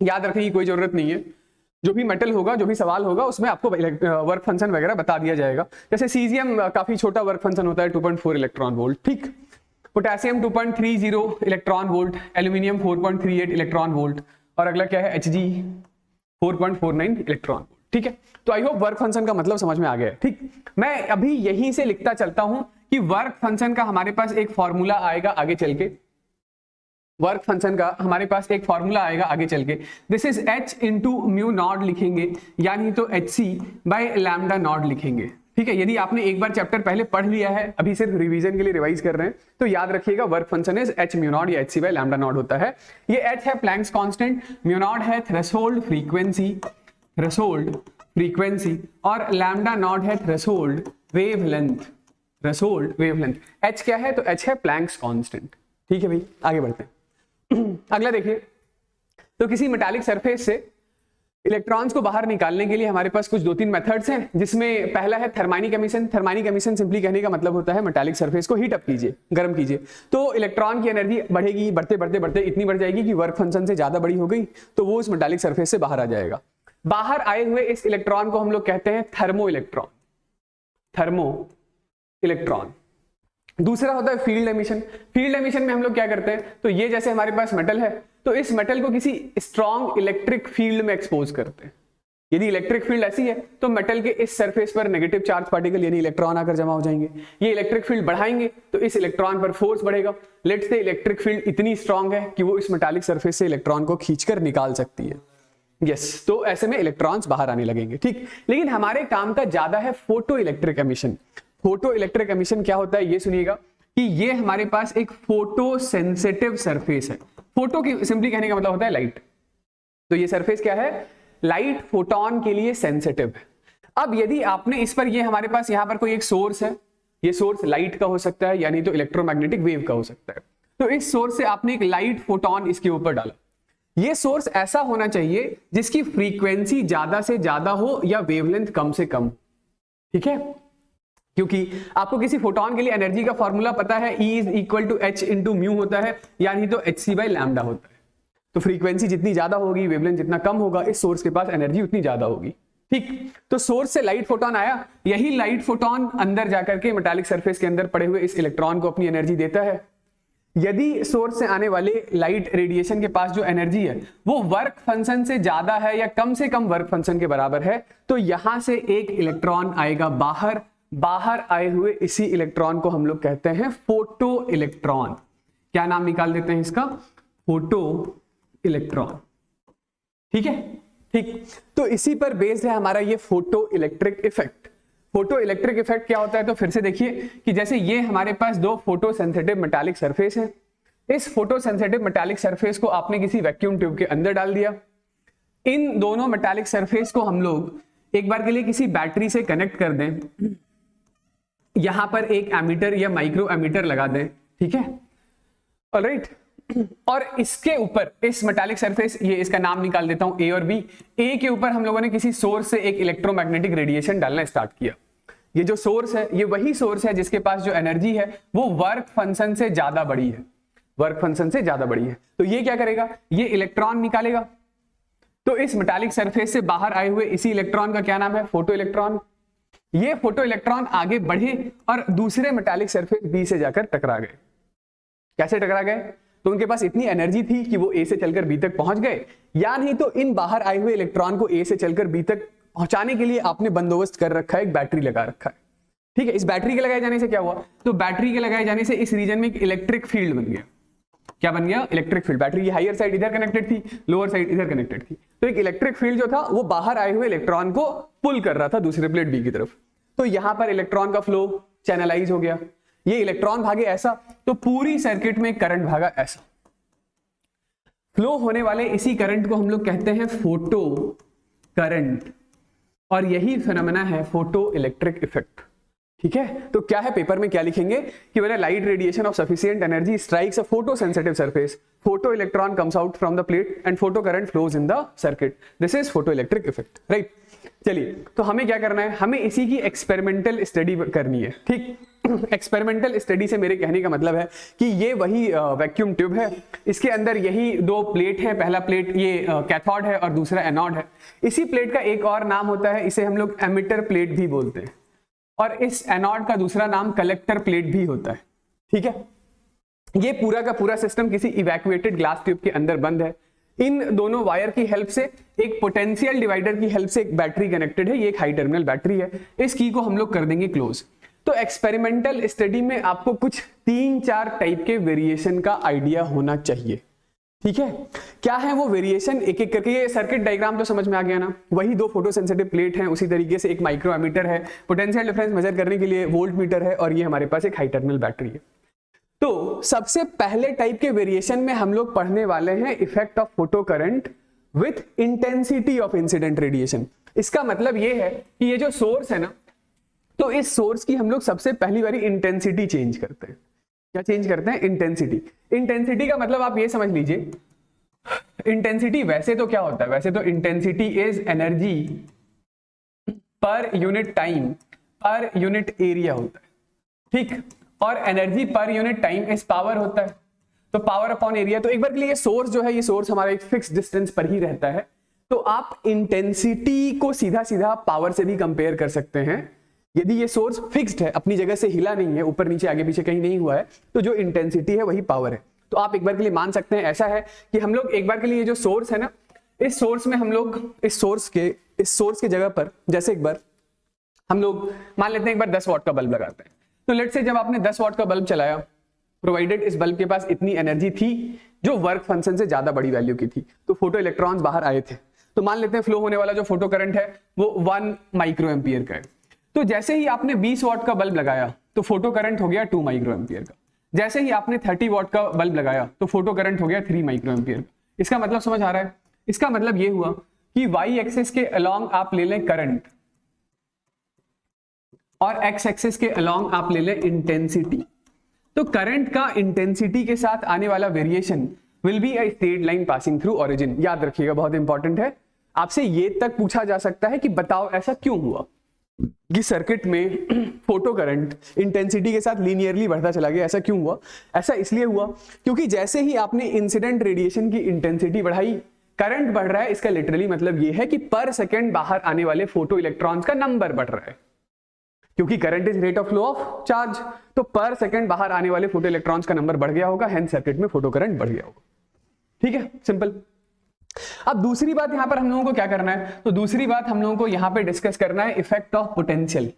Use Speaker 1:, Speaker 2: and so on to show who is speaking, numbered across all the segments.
Speaker 1: याद रखने की कोई जरूरत नहीं है, जो भी मेटल होगा, जो भी सवाल होगा, उसमें आपको वर्क फंक्शन वगैरह बता दिया जाएगा। जैसे सीजियम काफी छोटा वर्क फंक्शन होता है 2.4 इलेक्ट्रॉन वोल्ट, ठीक। Potassium 2.30 electron volt, aluminium 4.38 electron volt, और अगला क्या है Hg 4.49 इलेक्ट्रॉन वोल्ट, ठीक है। तो आई होप वर्क फंक्शन का मतलब समझ में आ गया, ठीक। मैं अभी यहीं से लिखता चलता हूं कि वर्क फंक्शन का हमारे पास एक फॉर्मूला आएगा आगे चल के, वर्क फंक्शन का हमारे पास एक फॉर्मूला आएगा आगे चल के, this is h into mu naught लिखेंगे, यानी तो hc बाय लैम्डा नॉट लिखेंगे, ठीक है। यदि आपने एक बार चैप्टर पहले पढ़ लिया है, अभी सिर्फ रिवीजन के लिए रिवाइज कर रहे हैं, तो याद रखिएगा work function is h mu naught या hc बाय लैम्डा नॉट होता है। ये h है प्लैंक्स कांस्टेंट, म्यू नॉट है थ्रेशोल्ड फ्रीक्वेंसी, और लैम्डा नॉट है थ्रेशोल्ड वेवलेंथ, h क्या है, तो h है प्लैंक्स कांस्टेंट, ठीक है भाई। आगे बढ़ते हैं। अगला देखिए, तो किसी मेटालिक सरफेस से इलेक्ट्रॉन्स को बाहर निकालने के लिए हमारे पास कुछ 2-3 मेथड्स हैं, जिसमें पहला है थर्मानिक एमिशन। थर्मानिक एमिशन सिंपली कहने का मतलब होता है मेटालिक सरफेस को हीट अप कीजिए, गर्म कीजिए, तो इलेक्ट्रॉन की एनर्जी बढ़ेगी, बढ़ते इतनी बढ़ जाएगी कि वर्क फंक्शन से ज्यादा बड़ी हो गई, तो वो उस मेटालिक सरफेस से बाहर आ जाएगा। बाहर आए हुए इस इलेक्ट्रॉन को हम लोग कहते हैं थर्मो इलेक्ट्रॉन। दूसरा होता है फील्ड एमिशन। फील्ड एमिशन में हम लोग क्या करते हैं, तो ये जैसे हमारे पास मेटल है, तो इस मेटल को किसी स्ट्रॉन्ग इलेक्ट्रिक फील्ड में एक्सपोज करते हैं। यदि इलेक्ट्रिक फील्ड ऐसी है तो मेटल के इस सरफेस पर नेगेटिव चार्ज पार्टिकल यानी इलेक्ट्रॉन आकर जमा हो जाएंगे। ये इलेक्ट्रिक फील्ड बढ़ाएंगे तो इस इलेक्ट्रॉन पर फोर्स बढ़ेगा। लेट्स से इलेक्ट्रिक फील्ड इतनी स्ट्रांग है कि वो इस मेटालिक सरफेस से इलेक्ट्रॉन को खींचकर निकाल सकती है। यस, तो ऐसे में इलेक्ट्रॉन्स बाहर आने लगेंगे, ठीक। लेकिन हमारे काम का ज्यादा है photo electric emission. Photo electric emission क्या होता है ये सुनिएगा कि ये हमारे पास एक फोटो सेंसिटिव सरफेस है। फोटो की सिंपली कहने का मतलब होता है लाइट। तो ये सरफेस क्या है, लाइट फोटोन के लिए सेंसिटिव है। अब यदि आपने इस पर, ये हमारे पास यहां पर कोई एक सोर्स है, ये सोर्स लाइट का हो सकता है यानी तो इलेक्ट्रोमैग्नेटिक वेव का हो सकता है, तो इस सोर्स से आपने एक लाइट फोटोन इसके ऊपर डाला। ये सोर्स ऐसा होना चाहिए जिसकी फ्रीक्वेंसी ज्यादा से ज्यादा हो या वेवलेंथ कम से कम, ठीक है। क्योंकि आपको किसी फोटोन के लिए एनर्जी का फॉर्मूला पता है, E is equal to H into mu होता है, यानी तो Hc बाय लैम्डा होता है। तो फ्रीक्वेंसी जितनी ज्यादा होगी, वेवलेंथ जितना कम होगा, इस सोर्स के पास एनर्जी उतनी ज्यादा होगी, ठीक। तो सोर्स से लाइट फोटोन आया, यही लाइट फोटोन अंदर जाकर के मेटालिक सरफेस के अंदर पड़े हुए इस इलेक्ट्रॉन को अपनी एनर्जी देता है। यदि सोर्स से आने वाले लाइट रेडिएशन के पास जो एनर्जी है वो वर्क फंक्शन से ज्यादा है या कम से कम वर्क फंक्शन के बराबर है, तो यहां से एक इलेक्ट्रॉन आएगा बाहर। बाहर आए हुए इसी इलेक्ट्रॉन को हम लोग कहते हैं फोटो इलेक्ट्रॉन। क्या नाम निकाल देते हैं इसका, फोटो इलेक्ट्रॉन, ठीक है, ठीक। तो इसी पर बेस्ड है हमारा ये photo electric effect. Photo electric effect क्या होता है, तो फिर से देखिए कि जैसे ये हमारे पास दो फोटो सेंसिटिव मेटालिक सरफेस है, इस फोटो सेंसिटिव मेटालिक सरफेस को आपने किसी वैक्यूम ट्यूब के अंदर डाल दिया। इन दोनों मेटालिक सरफेस को हम लोग एक बार के लिए किसी बैटरी से कनेक्ट कर दें, यहां पर एक एमीटर या माइक्रो एमीटर लगा दें, ठीक है, ऑलराइट। और इसके ऊपर इस मेटालिक सरफेस, ये इसका नाम निकाल देता हूं ए और बी, ए के ऊपर हम लोगों ने किसी सोर्स से एक इलेक्ट्रोमैग्नेटिक रेडिएशन डालना स्टार्ट किया। ये जो सोर्स है ये वही सोर्स है जिसके पास जो एनर्जी है वो वर्क फंक्शन से ज्यादा बड़ी है, वर्क फंक्शन से ज्यादा बड़ी है। तो ये क्या करेगा, ये इलेक्ट्रॉन निकालेगा। तो इस मेटालिक सरफेस से बाहर आए हुए इसी इलेक्ट्रॉन का क्या नाम है, फोटो इलेक्ट्रॉन। ये फोटो इलेक्ट्रॉन आगे बढ़े और दूसरे मेटालिक सरफेस बी से जाकर टकरा गए। कैसे टकरा गए, तो उनके पास इतनी एनर्जी थी कि वो ए से चलकर बी तक पहुंच गए, या नहीं तो इन बाहर आए हुए इलेक्ट्रॉन को ए से चलकर बी तक पहुंचाने के लिए आपने बंदोबस्त कर रखा है, एक बैटरी लगा रखा है, ठीक है। इस बैटरी के लगाए जाने से क्या हुआ, तो बैटरी के लगाए जाने से इस रीजन में एक इलेक्ट्रिक फील्ड बन गया। क्या बन गया, इलेक्ट्रिक फील्ड। बैटरी की हायर साइड इधर कनेक्टेड थी, लोअर साइड इधर कनेक्टेड थी, तो एक इलेक्ट्रिक फील्ड जो था वो बाहर आए हुए इलेक्ट्रॉन को पुल कर रहा था दूसरे प्लेट बी की तरफ। तो यहां पर इलेक्ट्रॉन का फ्लो चैनलाइज हो गया, ये इलेक्ट्रॉन भागे ऐसा, तो पूरी सर्किट में करंट भागा ऐसा। फ्लो होने वाले इसी करंट को हम लोग कहते हैं फोटो करंट, और यही फिनोमेना है फोटो इलेक्ट्रिक इफेक्ट, ठीक है। तो क्या है, पेपर में क्या लिखेंगे कि when a light radiation of sufficient energy strikes a photo sensitive surface, photo electron comes out from the plate and photo current flows in the circuit, this is photo electric effect, right. चलिए, तो हमें क्या करना है, हमें इसी की experimental study करनी है, ठीक। एक्सपेरिमेंटल स्टडी से मेरे कहने का मतलब है कि ये वही वैक्यूम ट्यूब है, इसके अंदर यही दो प्लेट है, पहला प्लेट ये कैथोड है और दूसरा एनोड है। इसी प्लेट का एक और नाम होता है, इसे हम लोग एमिटर प्लेट भी बोलते हैं, और इस एनोड का दूसरा नाम कलेक्टर प्लेट भी होता है, ठीक है। ये पूरा का पूरा सिस्टम किसी इवैक्यूएटेड ग्लास ट्यूब के अंदर बंद है। इन दोनों वायर की हेल्प से, एक पोटेंशियल डिवाइडर की हेल्प से एक बैटरी कनेक्टेड है, ये एक हाई टर्मिनल बैटरी है। इस की को हम लोग कर देंगे क्लोज। तो एक्सपेरिमेंटल स्टडी में आपको कुछ 3-4 टाइप के वेरिएशन का आइडिया होना चाहिए, ठीक है। क्या है वो वेरिएशन, एक एक करके। ये सर्किट डायग्राम तो समझ में आ गया ना, वही दो फोटो सेंसिटिव प्लेट हैं, उसी तरीके से एक माइक्रो एमीटर है, पोटेंशियल डिफरेंस मेजर करने के लिए वोल्ट मीटर है, और ये हमारे पास एक हाई टर्मिनल बैटरी है। तो सबसे पहले टाइप के वेरिएशन में हम लोग पढ़ने वाले हैं effect of photo current with intensity of incident radiation. इसका मतलब ये है कि ये जो सोर्स है ना, तो इस सोर्स की हम लोग सबसे पहली बारी इंटेंसिटी चेंज करते हैं। क्या चेंज करते हैं, इंटेंसिटी। इंटेंसिटी का मतलब आप ये समझ लीजिए, इंटेंसिटी वैसे तो क्या होता है, वैसे तो intensity is energy per unit time per unit area होता है, ठीक। और energy per unit time is power होता है, तो पावर अपॉन एरिया। तो एक बार के लिए ये सोर्स जो है, ये सोर्स हमारा एक फिक्स डिस्टेंस पर ही रहता है, तो आप इंटेंसिटी को सीधा सीधा पावर से भी कंपेयर कर सकते हैं। यदि ये सोर्स फिक्स्ड है, अपनी जगह से हिला नहीं है, ऊपर नीचे आगे पीछे कहीं नहीं हुआ है, तो जो इंटेंसिटी है वही पावर है। तो आप एक बार के लिए मान सकते हैं, ऐसा है कि हम लोग एक बार के लिए ये जो सोर्स है ना, इस सोर्स में हम लोग इस सोर्स के जगह पर, जैसे एक बार हम लोग मान लेते हैं एक बार 10 वाट का बल्ब लगाते हैं। तो लेट्स से जब आपने 10 वाट का बल्ब चलाया, प्रोवाइडेड इस बल्ब के पास इतनी एनर्जी थी जो वर्क फंक्शन से ज्यादा बड़ी वैल्यू की थी, तो फोटो इलेक्ट्रॉन्स बाहर आए थे। तो मान लेते हैं फ्लो होने वाला जो फोटो करंट है वो 1 माइक्रो एम्पियर का है। तो जैसे ही आपने 20 वाट का बल्ब लगाया तो फोटो करंट हो गया 2 माइक्रो एम्पियर का। जैसे ही आपने 30 वाट का बल्ब लगाया तो फोटो करंट हो गया 3 माइक्रो एम्पियर का। इसका मतलब समझ आ रहा है, इसका मतलब ये हुआ कि वाई एक्सिस के अलोंग आप ले लें करंट, और एक्स एक्सिस के अलोंग आप ले लें इंटेंसिटी। तो करंट का इंटेंसिटी के साथ आने वाला variation will be a straight line passing through origin. याद रखिएगा, बहुत इंपॉर्टेंट है। आपसे ये तक पूछा जा सकता है कि बताओ ऐसा क्यों हुआ कि सर्किट में फोटो करंट इंटेंसिटी के साथ लीनियरली बढ़ता चला गया। ऐसा क्यों हुआ? ऐसा इसलिए हुआ क्योंकि जैसे ही आपने इंसिडेंट रेडिएशन की इंटेंसिटी बढ़ाई, करंट बढ़ रहा है। इसका लिटरली मतलब ये है कि पर सेकेंड बाहर आने वाले फोटो इलेक्ट्रॉन्स का नंबर बढ़ रहा है, क्योंकि current is rate of flow of charge. तो पर सेकेंड बाहर आने वाले फोटो इलेक्ट्रॉन्स का नंबर बढ़ गया होगा, हेंस सर्किट में फोटो करंट बढ़ गया होगा। ठीक है, सिंपल। अब दूसरी बात यहां पर हम लोगों को क्या करना है, तो दूसरी बात हम लोगों को यहां पे डिस्कस करना है इफेक्ट ऑफ पोटेंशियल।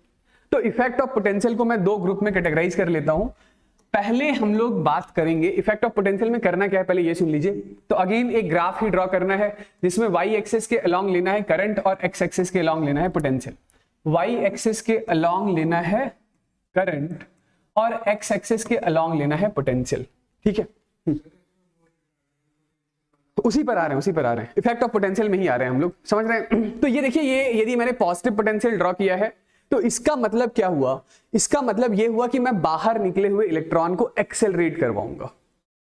Speaker 1: तो इफेक्ट ऑफ पोटेंशियल को मैं दो ग्रुप में कैटेगराइज कर लेता हूं। पहले हम लोग बात करेंगे इफेक्ट ऑफ पोटेंशियल में करना क्या है, पहले ये सुन लीजिए। तो अगेन एक ग्राफ ही ड्रॉ करना है जिसमें वाई एक्सिस के अलोंग लेना है करंट और एक्स एक्सिस के अलोंग लेना है पोटेंशियल। वाई एक्सिस के अलोंग लेना है करंट और एक्स एक्सिस के अलोंग लेना है पोटेंशियल। ठीक है, तो उसी पर आ रहे हैं, इफेक्ट ऑफ पोटेंशियल में ही आ रहे हैं हम लोग, समझ रहे हैं। तो ये देखिए, ये यदि मैंने पॉजिटिव पोटेंशियल ड्रॉ किया है तो इसका मतलब क्या हुआ, इसका मतलब ये हुआ कि मैं बाहर निकले हुए इलेक्ट्रॉन को एक्सेलरेट करवाऊंगा,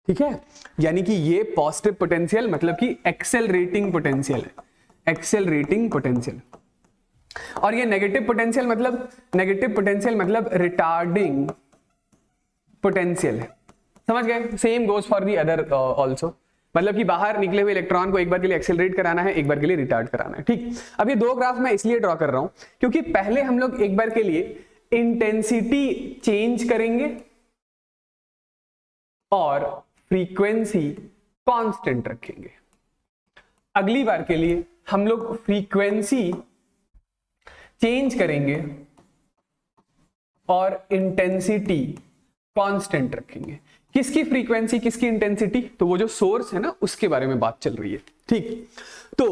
Speaker 1: ठीक है। यानी कि ये पॉजिटिव पोटेंशियल मतलब कि एक्सेलरेटिंग पोटेंशियल है, एक्सेलरेटिंग पोटेंशियल। और ये नेगेटिव पोटेंशियल मतलब रिटार्डिंग पोटेंशियल है, समझ गए। Same goes for the other also, मतलब कि बाहर निकले हुए इलेक्ट्रॉन को एक बार के लिए एक्सेलरेट कराना है, एक बार के लिए रिटार्ड कराना है, ठीक। अब ये दो ग्राफ मैं इसलिए ड्रॉ कर रहा हूं क्योंकि पहले हम लोग एक बार के लिए इंटेंसिटी चेंज करेंगे और फ्रीक्वेंसी कांस्टेंट रखेंगे। अगली बार के लिए हम लोग फ्रीक्वेंसी चेंज करेंगे और इंटेंसिटी कांस्टेंट रखेंगे। किसकी फ्रीक्वेंसी, किसकी इंटेंसिटी, तो वो जो सोर्स है ना उसके बारे में बात चल रही है, ठीक। तो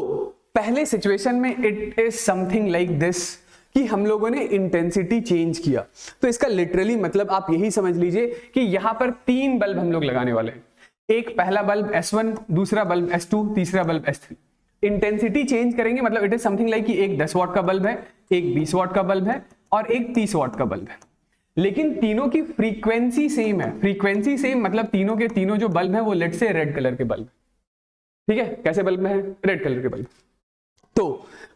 Speaker 1: पहले सिचुएशन में it is something like this कि हम लोगों ने इंटेंसिटी चेंज किया, तो इसका लिटरली मतलब आप यही समझ लीजिए कि यहां पर 3 बल्ब हम लोग लगाने वाले हैं। एक पहला बल्ब S1, दूसरा बल्ब S2, तीसरा बल्ब S3। इंटेंसिटी चेंज करेंगे मतलब इट इज समथिंग लाइक कि एक 10 वाट का बल्ब है, एक 20 वाट का बल्ब है और एक 30 वाट का बल्ब है, लेकिन तीनों की फ्रीक्वेंसी सेम है। फ्रीक्वेंसी सेम मतलब तीनों के तीनों जो बल्ब हैं वो लेट से रेड कलर के बल्ब, ठीक है। कैसे बल्ब में है, रेड कलर के बल्ब। तो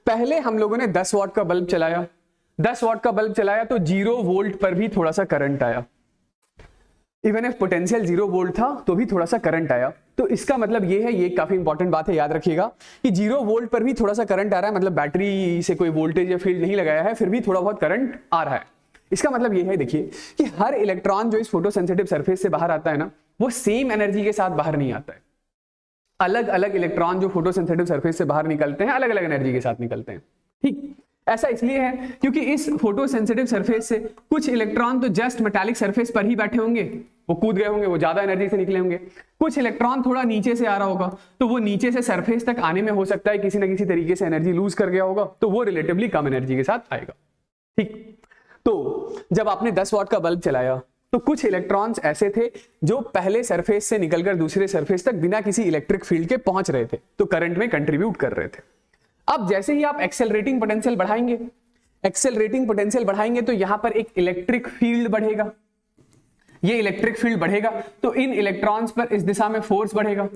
Speaker 1: पहले हम लोगों ने 10 वाट का बल्ब चलाया, 10 वाट का बल्ब चलाया तो 0 वोल्ट पर भी थोड़ा सा करंट आया। इवन इफ पोटेंशियल 0 वोल्ट था तो भी थोड़ा सा करंट आया। तो इसका मतलब ये है, ये काफी इंपॉर्टेंट बात है, याद रखिएगा कि 0 वोल्ट पर भी थोड़ा सा करंट आ रहा है, मतलब बैटरी से कोई वोल्टेज या फील्ड नहीं लगाया है, फिर भी थोड़ा बहुत करंट आ रहा है। इसका मतलब ये है, देखिए कि हर इलेक्ट्रॉन जो इस फोटोसेंसिटिव सरफेस से बाहर आता है ना, वो सेम एनर्जी के साथ बाहर नहीं आता है। अलग अलग इलेक्ट्रॉन जो फोटोसेंसिटिव सरफेस से बाहर निकलते हैं, अलग अलग एनर्जी के साथ निकलते हैं, ठीक। ऐसा इसलिए है क्योंकि इस फोटोसेंसिटिव सरफेस से कुछ इलेक्ट्रॉन तो जस्ट मेटालिक सरफेस पर ही बैठे होंगे, वो कूद गए होंगे, वो ज्यादा एनर्जी से निकले होंगे। कुछ इलेक्ट्रॉन थोड़ा नीचे से आ रहा होगा, तो वो नीचे से सरफेस तक आने में हो सकता है किसी ना किसी तरीके से एनर्जी लूज कर गया होगा, तो वो रिलेटिवली कम एनर्जी के साथ आएगा, ठीक। तो जब आपने 10 वाट का बल्ब चलाया तो कुछ इलेक्ट्रॉन्स ऐसे थे जो पहले सरफेस से निकलकर दूसरे सरफेस तक बिना किसी इलेक्ट्रिक फील्ड के पहुंच रहे थे, तो करंट में कंट्रीब्यूट कर रहे थे। अब जैसे ही आप एक्सेलरेटिंग पोटेंशियल बढ़ाएंगे तो यहां पर एक इलेक्ट्रिक फील्ड बढ़ेगा। ये इलेक्ट्रिक फील्ड बढ़ेगा तो इन इलेक्ट्रॉन्स पर इस दिशा में फोर्स बढ़ेगा,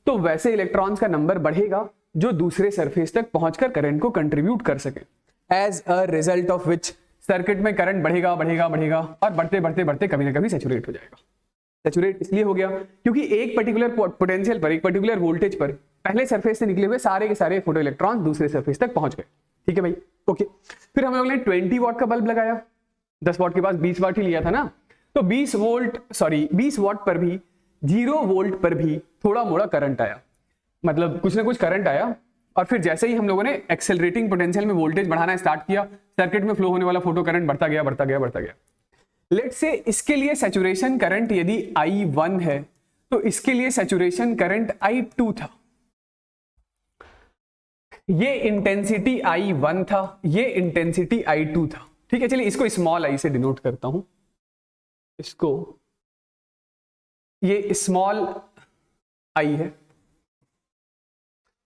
Speaker 1: तो वैसे इलेक्ट्रॉन्स का नंबर बढ़ेगा जो दूसरे सरफेस तक पहुंचकर करंट को कंट्रीब्यूट कर सके। As a result of which circuit में करंट बढ़ेगा और बढ़ते बढ़ते बढ़ते कभी ना कभी सैचुरेट हो जाएगा। सैचुरेट इसलिए हो गया क्योंकि एक पर्टिकुलर पोटेंशियल पर, एक पर्टिकुलर वोल्टेज पर पहले सरफेस से निकले हुए सारे के सारे फोटो इलेक्ट्रॉन दूसरे सरफेस तक पहुंच गए, ठीक है भाई, ओके। फिर हम लोग ने 20 वाट का बल्ब लगाया, 10 वाट के पास 20 वाट ही लिया था ना, तो 20 वाट पर भी 0 वोल्ट पर भी थोड़ा मोड़ा करंट आया, मतलब कुछ ना कुछ करंट आया। और फिर जैसे ही हम लोगों ने एक्सेलरेटिंग पोटेंशियल में वोल्टेज बढ़ाना स्टार्ट किया, सर्किट में फ्लो होने वाला फोटो करंट बढ़ता गया। लेट्स से इसके लिए सैचुरेशन करंट यदि I1 है तो इसके लिए सैचुरेशन करंट I2 था। ये इंटेंसिटी I1 था, ये इंटेंसिटी I2 था, ठीक है। चलिए इसको स्मॉल आई से डिनोट करता हूं, इसको ये स्मॉल आई है,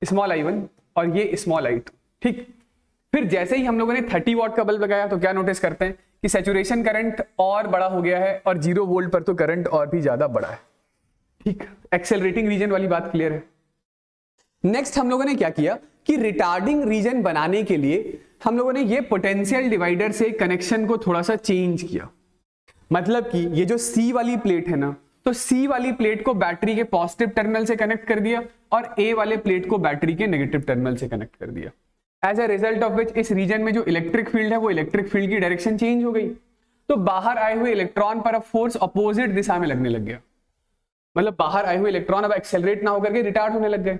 Speaker 1: स्मॉल I1 और ये स्मॉल I2, ठीक। फिर जैसे ही हम लोगों ने 30 वाट का बल्ब लगाया तो क्या नोटिस करते हैं कि सैचुरेशन करंट और बड़ा हो गया है और 0 वोल्ट पर तो करंट और भी ज्यादा बड़ा है, ठीक। एक्सेलरेटिंग रीजन वाली बात क्लियर है। नेक्स्ट हम लोगों ने क्या किया कि रिटार्डिंग रीजन बनाने के लिए हम लोगों ने ये पोटेंशियल डिवाइडर से कनेक्शन को थोड़ा सा चेंज किया। मतलब कि ये जो C वाली प्लेट है ना, तो C वाली प्लेट को बैटरी के पॉजिटिव टर्मिनल से कनेक्ट कर दिया और A वाले प्लेट को बैटरी के नेगेटिव टर्मिनल से कनेक्ट कर दिया। As a result of which इस रीजन में जो इलेक्ट्रिक फील्ड है वो इलेक्ट्रिक फील्ड की डायरेक्शन चेंज हो गई, तो बाहर आए हुए इलेक्ट्रॉन पर अब फोर्स अपोजिट दिशा में लगने लग गया। मतलब बाहर आए हुए इलेक्ट्रॉन अब एक्सेलरेट ना होकर के रिटार्ड होने लग गए।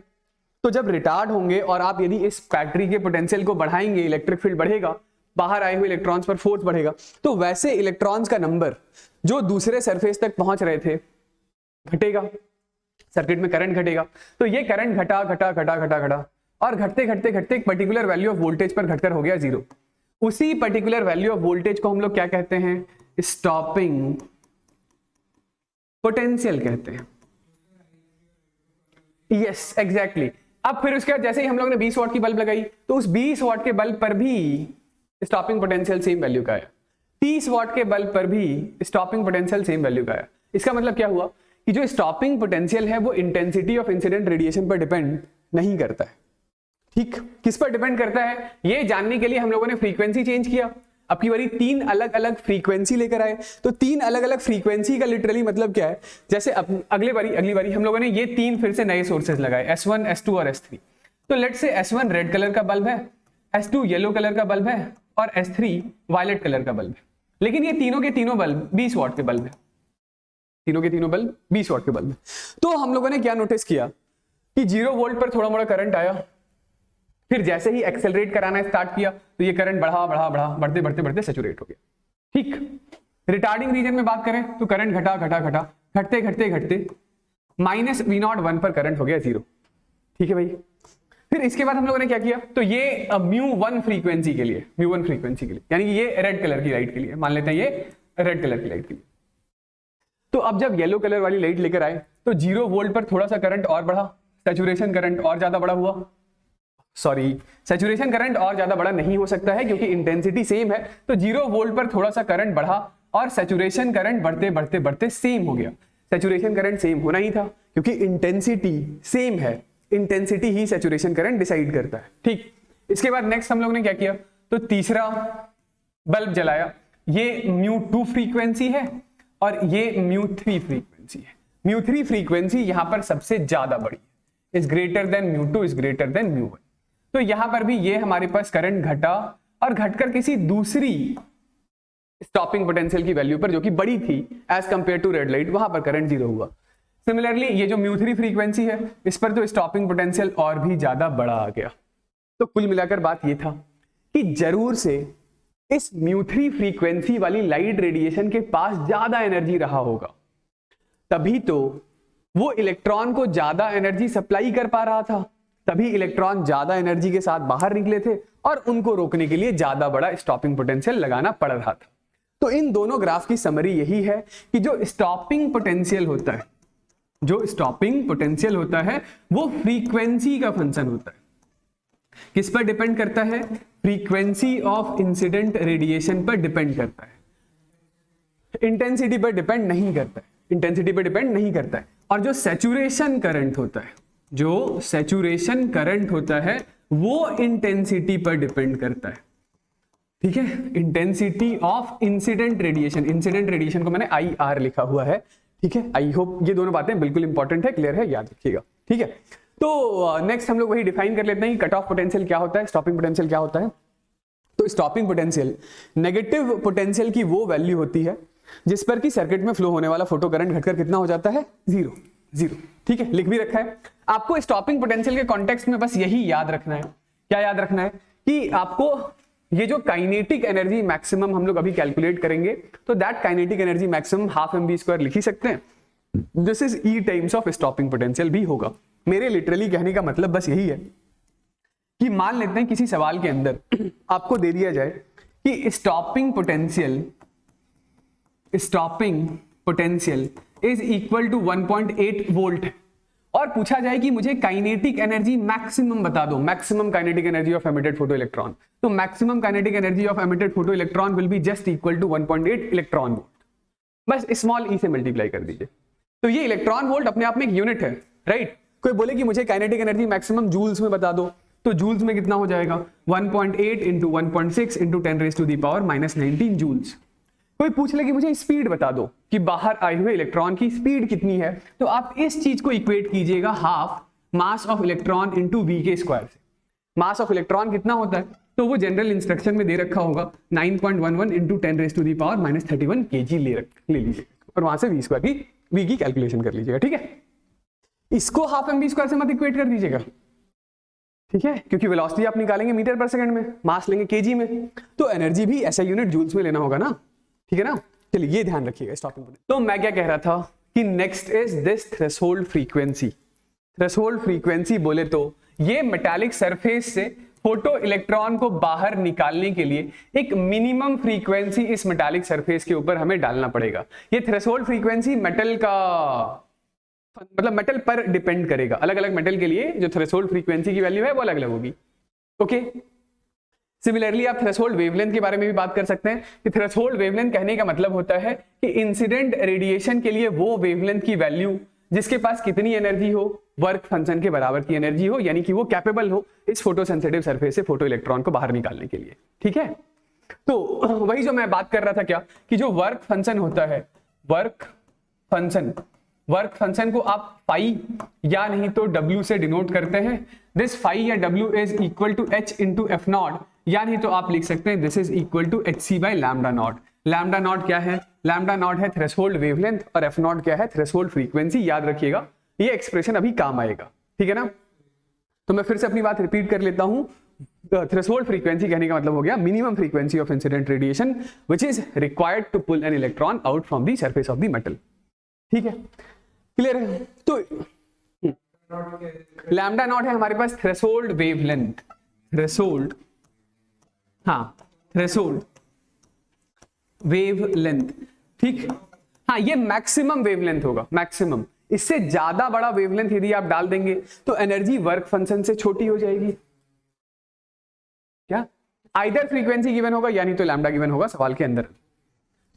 Speaker 1: तो जब रिटार्ड होंगे और आप यदि इस बैटरी के पोटेंशियल को बढ़ाएंगे, इलेक्ट्रिक फील्ड बढ़ेगा, बाहर आए हुए इलेक्ट्रॉन्स पर फोर्स बढ़ेगा, तो वैसे इलेक्ट्रॉन्स का नंबर जो दूसरे सरफेस तक पहुंच रहे थे घटेगा, सर्किट में करंट घटेगा। तो ये करंट घटा और घटते एक पर्टिकुलर वैल्यू ऑफ वोल्टेज पर घटकर हो गया 0। उसी पर्टिकुलर वैल्यू ऑफ वोल्टेज को हम लोग क्या कहते हैं, स्टॉपिंग पोटेंशियल कहते हैं। Yes exactly. अब फिर उसके बाद जैसे ही हम लोग ने 20 वाट की बल्ब लगाई तो उस 20 वाट के बल्ब पर भी स्टॉपिंग पोटेंशियल सेम वैल्यू का आया, 30 वाट के बल्ब पर भी स्टॉपिंग पोटेंशियल सेम वैल्यू का आया। इसका मतलब क्या हुआ कि जो स्टॉपिंग पोटेंशियल है वो इंटेंसिटी ऑफ इंसिडेंट रेडिएशन पर डिपेंड नहीं करता है। ठीक, किस पर डिपेंड करता है ये जानने के लिए हम लोगों ने फ्रीक्वेंसी चेंज किया। अब की बारी 3 अलग अलग फ्रीक्वेंसी लेकर आए, तो 3 अलग अलग फ्रीक्वेंसी का लिटरली मतलब क्या है, जैसे अगली बारी हम लोगों ने ये 3 फिर से नए सोर्सेज लगाए, S1, S2 और S3। तो let's say S1 red colour का बल्ब है, S2 येलो कलर का बल्ब है और S3 वायलेट कलर का बल्ब है। लेकिन ये तीनों के तीनों बल्ब 20 वाट के बल्ब है, तीनों के तीनों बल्ब 20 वाट के बल्ब है। तो हम लोगों ने क्या नोटिस किया कि 0 वोल्ट पर थोड़ा मोड़ा करंट आया, फिर जैसे ही एक्सेलरेट कराना स्टार्ट किया तो ये करंट बढ़ते बढ़ते सैचुरेट हो गया। ठीक, रिटार्डिंग रीजन में बात करें तो करंट घटते -V01 पर करंट हो गया 0। ठीक है भाई। फिर इसके बाद हम लोगों ने क्या किया, तो ये μ1 फ्रीक्वेंसी के लिए, यानी कि ये रेड कलर की लाइट के लिए, मान लेते हैं ये रेड कलर की लाइट के लिए। तो अब जब येलो कलर वाली लाइट लेकर आए तो 0 वोल्ट पर थोड़ा सा करंट और बढ़ा, सैचुरेशन करंट और ज्यादा बड़ा हुआ। सॉरी, सैचुरेशन करंट और ज्यादा बड़ा नहीं हो सकता है क्योंकि इंटेंसिटी सेम है। तो 0 वोल्ट पर थोड़ा सा करंट बढ़ा और सैचुरेशन करंट बढ़ते सेम हो गया। सैचुरेशन करंट सेम होना ही था क्योंकि इंटेंसिटी सेम है, इंटेंसिटी ही सैचुरेशन करंट डिसाइड करता है। ठीक, इसके बाद नेक्स्ट हम लोग ने क्या किया, तो तीसरा बल्ब जलाया। ये μ2 फ्रीक्वेंसी है और ये μ3 फ्रीक्वेंसी है। μ3 फ्रीक्वेंसी यहां पर सबसे ज्यादा बड़ी है, is greater than μ2 is greater than μ1। तो यहां पर भी ये हमारे पास करंट घटा और घटकर किसी दूसरी स्टॉपिंग पोटेंशियल की वैल्यू पर जो कि बड़ी थी as compared to red light, वहां पर करंट 0 हुआ। सिमिलरली ये जो μ3 फ्रीक्वेंसी है इस पर तो स्टॉपिंग पोटेंशियल और भी ज्यादा बड़ा आ गया। तो कुल मिलाकर बात ये था कि जरूर से इस μ3 फ्रीक्वेंसी वाली लाइट रेडिएशन के पास ज्यादा एनर्जी रहा होगा, तभी तो वो इलेक्ट्रॉन को ज्यादा एनर्जी सप्लाई कर पा रहा था, तभी इलेक्ट्रॉन ज्यादा एनर्जी के साथ बाहर निकले थे और उनको रोकने के लिए ज्यादा बड़ा स्टॉपिंग पोटेंशियल लगाना पड़ रहा था। तो इन दोनों ग्राफ की समरी यही है कि जो स्टॉपिंग पोटेंशियल होता है, वो फ्रीक्वेंसी का फंक्शन होता है। किस पर डिपेंड करता है, फ्रीक्वेंसी ऑफ इंसिडेंट रेडिएशन पर डिपेंड करता है, इंटेंसिटी पर डिपेंड नहीं करता है। और जो सैचुरेशन करंट होता है, वो इंटेंसिटी पर डिपेंड करता है। ठीक है, इंटेंसिटी ऑफ इंसिडेंट रेडिएशन को मैंने IR लिखा हुआ है। ठीक है, आई होप ये दोनों बातें बिल्कुल इंपॉर्टेंट है, क्लियर है, याद रखिएगा। ठीक है, तो नेक्स्ट हम लोग वही डिफाइन कर लेते हैं कि कट ऑफ पोटेंशियल क्या होता है, स्टॉपिंग पोटेंशियल क्या होता है। तो स्टॉपिंग पोटेंशियल नेगेटिव पोटेंशियल की वो वैल्यू होती है जिस पर कि सर्किट में फ्लो होने वाला फोटो करंट घटकर कितना हो जाता है, 0। ठीक है, लिख भी रखा है। आपको स्टॉपिंग पोटेंशियल के कॉन्टेक्स्ट में बस यही याद रखना है, क्या याद रखना है कि आपको ये जो काइनेटिक एनर्जी मैक्सिमम हम लोग अभी कैलकुलेट करेंगे, तो that kinetic energy maximum ½ mv² लिख ही सकते हैं। This is E times of stopping potential भी होगा। मेरे लिटरली कहने का मतलब बस यही है कि मान लेते हैं किसी सवाल के अंदर आपको दे दिया जाए कि stopping potential is equal to 1.8 volt और पूछा जाए कि मुझे काइनेटिक एनर्जी मैक्सिमम बता दो, maximum kinetic energy of emitted photo electron. तो maximum kinetic energy of emitted photo electron will be just equal to 1.8 electron volt. बस स्मॉल e से मल्टीप्लाई कर दीजिए। तो ये इलेक्ट्रॉन वोल्ट अपने आप में एक यूनिट है, राइट। कोई बोले कि मुझे काइनेटिक एनर्जी मैक्सिमम जूल्स में बता दो, तो जूल्स में कितना हो जाएगा, 1.8 इंटू 1.6 इंटू 10⁻⁻⁻19 जूल्स। कोई पूछ ले कि मुझे स्पीड बता दो कि बाहर आए हुए इलेक्ट्रॉन की स्पीड कितनी है, तो आप इस चीज को इक्वेट कीजिएगा half mass of electron into v² से। मास ऑफ इलेक्ट्रॉन कितना होता है, तो वो जनरल इंस्ट्रक्शन में दे रखा होगा 9.11 इंटू 10⁻⁻31 kg ले लीजिए और वहां से v की कैलकुलेशन कर लीजिएगा। ठीक है, इसको ½ mv² से मत इक्वेट कर दीजिएगा, ठीक है, क्योंकि वेलोसिटी आप निकालेंगे मीटर पर सेकंड में, मास लेंगे केजी में, तो एनर्जी भी ऐसा यूनिट जूल्स में लेना होगा ना। ठीक है ना, चलिए ये ध्यान रखिएगा स्टॉपिंग पोटेंशियल। तो मैं क्या कह रहा था कि next is this threshold frequency. Threshold frequency बोले तो ये मेटालिक सरफेस से फोटो इलेक्ट्रॉन को बाहर निकालने के लिए एक मिनिमम फ्रीक्वेंसी इस मेटालिक सरफेस के ऊपर हमें डालना पड़ेगा। ये थ्रेशोल्ड फ्रीक्वेंसी मेटल का मतलब मेटल पर डिपेंड करेगा, अलग अलग मेटल के लिए जो थ्रेशोल्ड फ्रीक्वेंसी की वैल्यू है वो अलग अलग होगी। ओके, सिमिलरली आप थ्रेशोल्ड वेवलेंथ के बारे में भी बात कर सकते हैं कि थ्रेशोल्ड वेवलेंथ कहने का मतलब होता है कि इंसिडेंट रेडिएशन के लिए वो वेवलेंथ की वैल्यू जिसके पास कितनी एनर्जी हो, वर्क फंक्शन के बराबर की एनर्जी हो, यानी कि वो कैपेबल हो इस फोटो सेंसिटिव सरफेस से फोटो इलेक्ट्रॉन को बाहर निकालने के लिए। ठीक है, तो वही जो मैं बात कर रहा था क्या कि जो वर्क फंक्शन होता है, वर्क फंक्शन को आप फाई या नहीं तो W से डिनोट करते हैं। दिस फाई या W is equal to H into f naught, या नहीं तो आप लिख सकते हैं this is equal to HC by lambda naught. Lambda naught क्या है? लैम्डा नॉट है थ्रेशोल्ड वेवलेंथ और एफ नॉट क्या है? Threshold frequency. याद रखिएगा ये एक्सप्रेशन अभी काम आएगा, ठीक है ना। तो मैं फिर से अपनी बात रिपीट कर लेता हूं। थ्रेशोल्ड फ्रीक्वेंसी कहने का मतलब हो गया minimum frequency of incident radiation which is required to pull an electron out from the surface of the metal. ठीक है, क्लियर है। तो लैम्डा नॉट है हमारे पास थ्रेशोल्ड वेवलेंथ, थ्रेशोल्ड वेवलेंथ, ठीक। हाँ, ये मैक्सिमम वेवलेंथ होगा, मैक्सिमम। इससे ज्यादा बड़ा वेवलेंथ यदि आप डाल देंगे तो एनर्जी वर्क फंक्शन से छोटी हो जाएगी। क्या आइदर फ्रीक्वेंसी गिवन होगा यानी तो लैम्डा गिवन होगा सवाल के अंदर।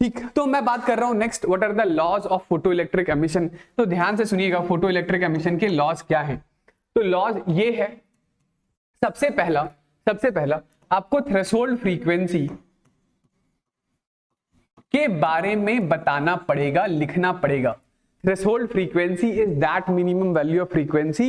Speaker 1: ठीक, तो मैं बात कर रहा हूं next, what are the laws of photo electric emission. तो ध्यान से सुनिएगा फोटो इलेक्ट्रिक एमिशन के लॉज क्या है। तो लॉज ये है, सबसे पहला आपको थ्रेशोल्ड फ्रीक्वेंसी के बारे में बताना पड़ेगा, लिखना पड़ेगा। Threshold frequency is that minimum value of frequency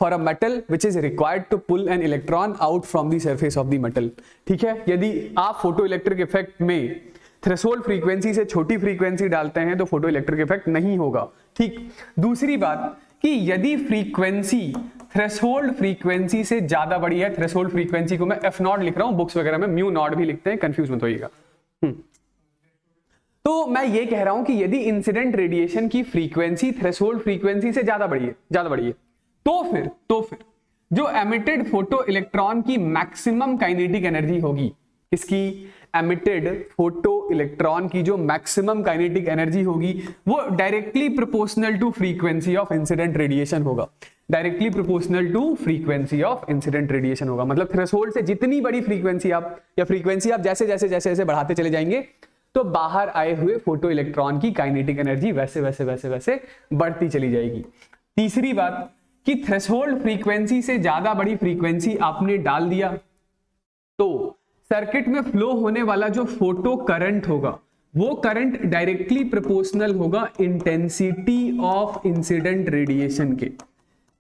Speaker 1: for a metal which is required to pull an electron out from the surface of the metal। ठीक है, यदि आप फोटो इलेक्ट्रिक इफेक्ट में थ्रेशोल्ड फ्रीक्वेंसी से छोटी फ्रीक्वेंसी डालते हैं तो फोटो इलेक्ट्रिक इफेक्ट नहीं होगा। ठीक, दूसरी बात कि यदि फ्रीक्वेंसी थ्रेशोल्ड फ्रीक्वेंसी से ज्यादा बड़ी है, थ्रेशोल्ड फ्रीक्वेंसी को मैं एफ नॉट लिख रहा हूं, बुक्स वगैरह में म्यू नॉट भी लिखते हैं, कंफ्यूज मत होइएगा। तो मैं ये कह रहा हूं कि यदि इंसिडेंट रेडिएशन की फ्रीक्वेंसी थ्रेशोल्ड फ्रीक्वेंसी से ज्यादा बड़ी है तो फिर जो एमिटेड फोटो इलेक्ट्रॉन की मैक्सिमम काइनेटिक एनर्जी होगी, इसकी एमिटेड फोटो इलेक्ट्रॉन की जो मैक्सिमम काइनेटिक एनर्जी होगी वो directly proportional to frequency of incident radiation होगा। Directly proportional to frequency of incident radiation होगा। मतलब थ्रेशोल्ड से जितनी बड़ी फ्रीक्वेंसी आप जैसे जैसे बढ़ाते चले जाएंगे तो बाहर आए हुए फोटो इलेक्ट्रॉन की काइनेटिक एनर्जी वैसे बढ़ती चली जाएगी। तीसरी बात कि थ्रेशोल्ड फ्रीक्वेंसी से ज्यादा बड़ी फ्रीक्वेंसी आपने डाल दिया तो सर्किट में फ्लो होने वाला जो फोटो करंट होगा वो करंट डायरेक्टली प्रोपोर्शनल होगा इंटेंसिटी ऑफ इंसिडेंट रेडिएशन के।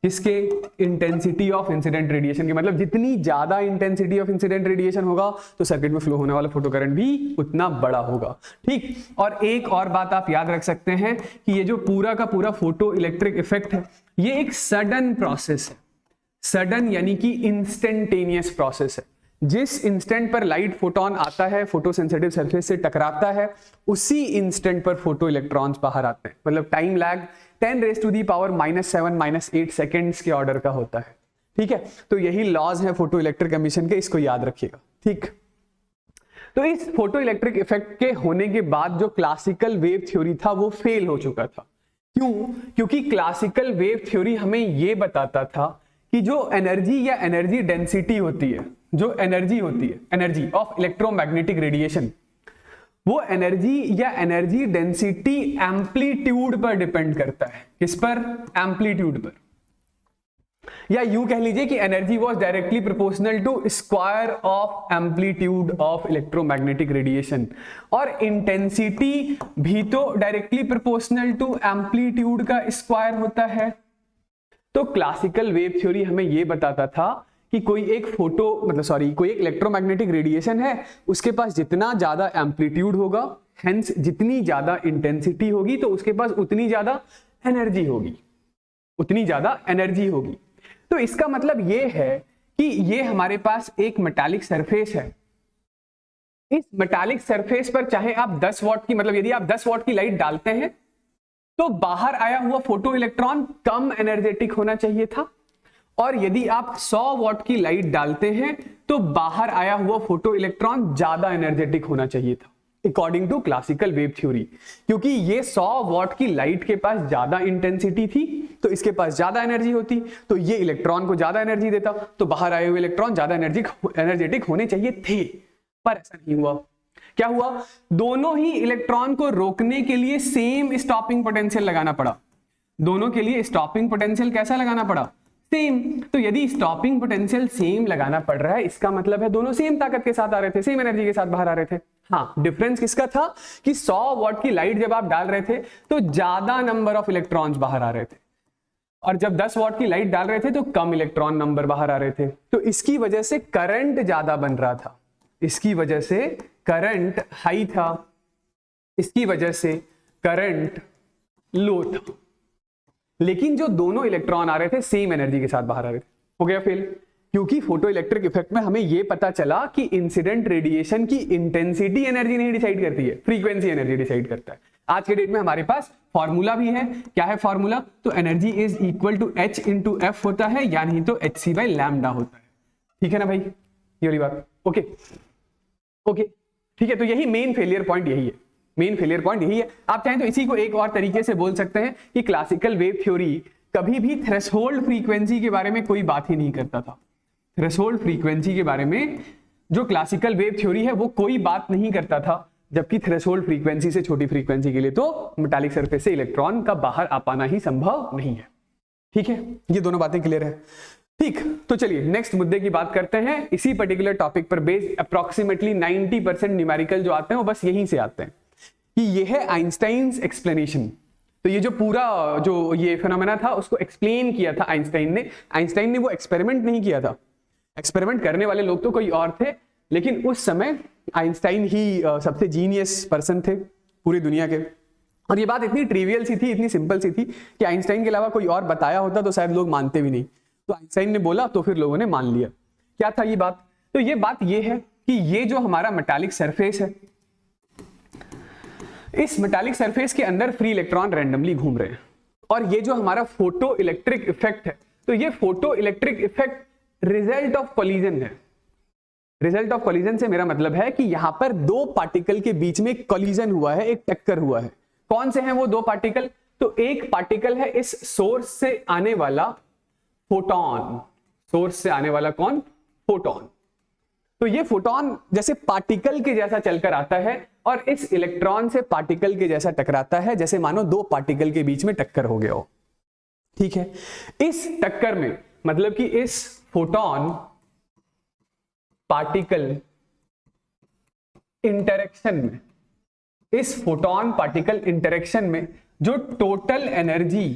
Speaker 1: किसके? इंटेंसिटी ऑफ इंसिडेंट रेडिएशन के। मतलब जितनी ज्यादा इंटेंसिटी ऑफ इंसिडेंट रेडिएशन होगा तो सर्किट में फ्लो होने वाला फोटो करंट भी उतना बड़ा होगा। ठीक, और एक और बात आप याद रख सकते हैं कि ये जो पूरा का पूरा फोटो इलेक्ट्रिक इफेक्ट है ये एक सडन प्रोसेस है। सडन यानी कि इंस्टेंटेनियस प्रोसेस है। जिस इंस्टेंट पर लाइट फोटोन आता है, फोटो सेंसिटिव सरफेस से टकराता है, उसी इंस्टेंट पर फोटो इलेक्ट्रॉन्स बाहर आते हैं। मतलब टाइम लैग 10⁻⁻⁷ -8 सेकेंड्स के ऑर्डर का होता है। ठीक है, तो यही लॉज है फोटो इलेक्ट्रिक एमिशन के, इसको याद रखिएगा। ठीक, तो इस फोटो इलेक्ट्रिक इफेक्ट के होने के बाद जो क्लासिकल वेव थ्योरी था वो फेल हो चुका था। क्यों? क्योंकि क्लासिकल वेव थ्योरी हमें यह बताता था कि जो एनर्जी या एनर्जी डेंसिटी होती है, जो एनर्जी होती है, एनर्जी ऑफ इलेक्ट्रोमैग्नेटिक रेडिएशन, वो एनर्जी या एनर्जी डेंसिटी एम्पलीट्यूड पर डिपेंड करता है। किस पर? एम्पलीट्यूड पर। या यूं कह लीजिए कि energy was directly proportional to square of amplitude of electromagnetic radiation, और इंटेंसिटी भी तो डायरेक्टली प्रोपोर्शनल टू एम्पलीट्यूड का स्क्वायर होता है। तो क्लासिकल वेव थ्योरी हमें यह बताता था कि कोई एक कोई एक इलेक्ट्रोमैग्नेटिक रेडिएशन है, उसके पास जितना ज्यादा एम्पलीट्यूड होगा, हेंस जितनी ज्यादा इंटेंसिटी होगी, तो उसके पास उतनी ज्यादा एनर्जी होगी, तो इसका मतलब ये है कि ये हमारे पास एक मेटालिक सरफेस है। इस मेटालिक सरफेस पर चाहे आप 10 वॉट की, मतलब यदि आप 10 वॉट की लाइट डालते हैं तो बाहर आया हुआ फोटो इलेक्ट्रॉन कम एनर्जेटिक होना चाहिए था, और यदि आप 100 वॉट की लाइट डालते हैं तो बाहर आया हुआ फोटो इलेक्ट्रॉन ज्यादा एनर्जेटिक होना चाहिए था। According to classical wave theory, क्योंकि ये 100 वॉट की लाइट के पास ज्यादा इंटेंसिटी थी तो इसके पास ज्यादा एनर्जी होती, तो ये इलेक्ट्रॉन को ज्यादा एनर्जी देता, तो बाहर आए हुए इलेक्ट्रॉन ज्यादा एनर्जेटिक होने चाहिए थे, पर ऐसा नहीं हुआ। क्या हुआ? दोनों ही इलेक्ट्रॉन को रोकने के लिए सेम स्टॉपिंग पोटेंशियल लगाना पड़ा। दोनों के लिए स्टॉपिंग पोटेंशियल कैसा लगाना पड़ा? सेम। तो यदि स्टॉपिंग पोटेंशियल सेम लगाना पड़ रहा है, इसका मतलब है दोनों सेम ताकत के साथ आ रहे थे, सेम एनर्जी के साथ बाहर आ रहे थे। हाँ, डिफरेंस किसका था कि 100 वॉट की लाइट जब आप डाल रहे थे तो ज्यादा नंबर ऑफ इलेक्ट्रॉन्स बाहर आ रहे थे, और जब 10 वॉट की लाइट डाल रहे थे तो कम इलेक्ट्रॉन नंबर बाहर आ रहे थे। तो इसकी वजह से करंट ज्यादा बन रहा था, इसकी वजह से करंट हाई था, इसकी वजह से करंट लो था। लेकिन जो दोनों इलेक्ट्रॉन आ रहे थे सेम एनर्जी के साथ बाहर आ रहे थे। हो गया फेल, क्योंकि फोटो इलेक्ट्रिक इफेक्ट में हमें यह पता चला कि इंसिडेंट रेडिएशन की इंटेंसिटी एनर्जी नहीं डिसाइड करती है, फ्रीक्वेंसी एनर्जी डिसाइड करता है। आज के डेट में हमारे पास फॉर्मूला भी है। क्या है फॉर्मूला? तो energy is equal to H into f होता है, या नहीं तो hc बाई लैम्डा होता है। ठीक है ना भाई, ये वाली बात। ओके ओके, ठीक है। तो यही मेन फेलियर पॉइंट यही है, मेन फेलियर पॉइंट यही है। आप चाहें तो इसी को एक और तरीके से बोल सकते हैं कि क्लासिकल वेव थ्योरी कभी भी थ्रेशोल्ड फ्रीक्वेंसी के बारे में कोई बात ही नहीं करता था। थ्रेशोल्ड फ्रीक्वेंसी के बारे में जो क्लासिकल वेव थ्योरी है वो कोई बात नहीं करता था, जबकि थ्रेशोल्ड फ्रीक्वेंसी से छोटी फ्रीक्वेंसी के लिए तो मेटालिक सरफेस से इलेक्ट्रॉन का बाहर आ पाना ही संभव नहीं है। ठीक है, ये दोनों बातें क्लियर है। ठीक, तो चलिए नेक्स्ट मुद्दे की बात करते हैं। इसी पर्टिकुलर टॉपिक पर बेस्ड अप्रोक्सीमेटली 90% न्यूमेरिकल जो आते हैं वो बस यहीं से आते हैं कि ये है आइंस्टाइन्स एक्सप्लेनेशन। तो ये जो पूरा जो ये फिनोमेना था उसको एक्सप्लेन किया था आइंस्टाइन ने। आइंस्टाइन ने वो एक्सपेरिमेंट नहीं किया था, एक्सपेरिमेंट करने वाले लोग तो कोई और थे, लेकिन उस समय आइंस्टाइन ही सबसे जीनियस पर्सन थे पूरी दुनिया के। और ये बात इतनी ट्रिवियल सी थी, इतनी सिंपल सी थी कि आइंस्टाइन के अलावा कोई और बताया होता तो शायद लोग मानते भी नहीं। तो आइंस्टाइन ने बोला तो फिर लोगों ने मान लिया। क्या था ये बात? तो ये बात ये है कि ये जो हमारा मेटालिक सरफेस है, इस मेटालिक सरफेस के अंदर फ्री इलेक्ट्रॉन रैंडमली घूम रहे हैं, और ये जो हमारा फोटो इलेक्ट्रिक इफेक्ट है, तो ये photo electric effect result of collision है। रिजल्ट ऑफ कोलिजन से मेरा मतलब है कि यहां पर दो पार्टिकल के बीच में कोलिजन हुआ है, एक टक्कर हुआ है। कौन से हैं वो दो पार्टिकल? तो एक पार्टिकल है इस सोर्स से आने वाला फोटोन, सोर्स से आने वाला कौन? फोटोन। तो ये फोटोन जैसे पार्टिकल के जैसा चलकर आता है और इस इलेक्ट्रॉन से पार्टिकल के जैसा टकराता है, जैसे मानो दो पार्टिकल के बीच में टक्कर हो गया हो। ठीक है, इस टक्कर में मतलब कि इस फोटोन पार्टिकल इंटरेक्शन में, इस फोटोन पार्टिकल इंटरेक्शन में जो total energy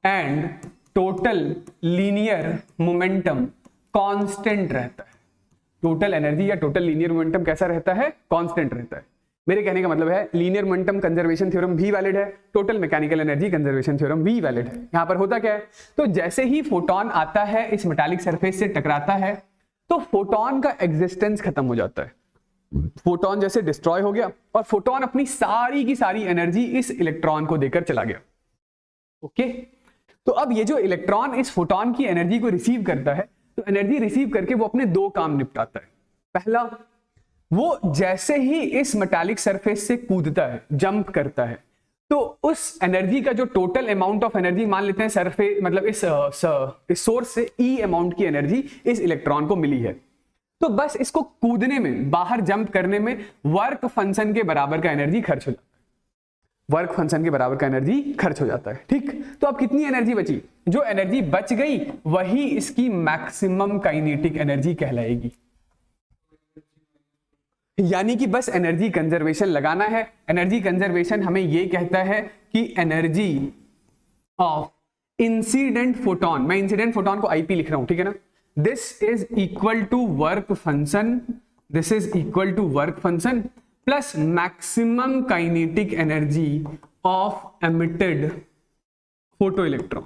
Speaker 1: and total linear momentum constant रहता है। टोटल एनर्जी या टोटल लीनियर मोमेंटम कैसा रहता है? कांस्टेंट रहता है। मेरे कहने का मतलब है लीनियर मोमेंटम कंजर्वेशन थ्योरम भी वैलिड है, total mechanical energy conservation theorem भी वैलिड है। यहां पर होता क्या है? तो जैसे ही फोटोन आता है इस मेटालिक सरफेस से टकराता है तो फोटोन का एग्जिस्टेंस खत्म हो जाता है। फोटोन जैसे डिस्ट्रॉय हो गया और फोटोन अपनी सारी की सारी एनर्जी इस इलेक्ट्रॉन को देकर चला गया। ओके, तो अब ये जो इलेक्ट्रॉन इस फोटोन की एनर्जी को रिसीव करता है, तो एनर्जी रिसीव करके वो अपने दो काम निपटाता है। पहला, वो जैसे ही इस मेटालिक सरफेस से कूदता है, जंप करता है, तो उस एनर्जी का जो टोटल अमाउंट ऑफ एनर्जी मान लेते हैं सरफेस मतलब इस सोर्स से E अमाउंट की एनर्जी इस इलेक्ट्रॉन को मिली है, तो बस इसको कूदने में, बाहर जंप करने में वर्क फंक्शन के बराबर का एनर्जी खर्च हो जाता है। वर्क फंक्शन के बराबर का एनर्जी खर्च हो जाता है। ठीक, तो अब कितनी एनर्जी बची? जो एनर्जी बच गई वही इसकी मैक्सिमम काइनेटिक एनर्जी कहलाएगी। यानी कि बस एनर्जी कंजर्वेशन लगाना है। एनर्जी कंजर्वेशन हमें यह कहता है कि एनर्जी ऑफ इंसिडेंट फोटोन, मैं इंसिडेंट फोटोन को IP लिख रहा हूं, ठीक है ना, this is equal to work function, this is equal to work function plus maximum kinetic energy of emitted photo electron.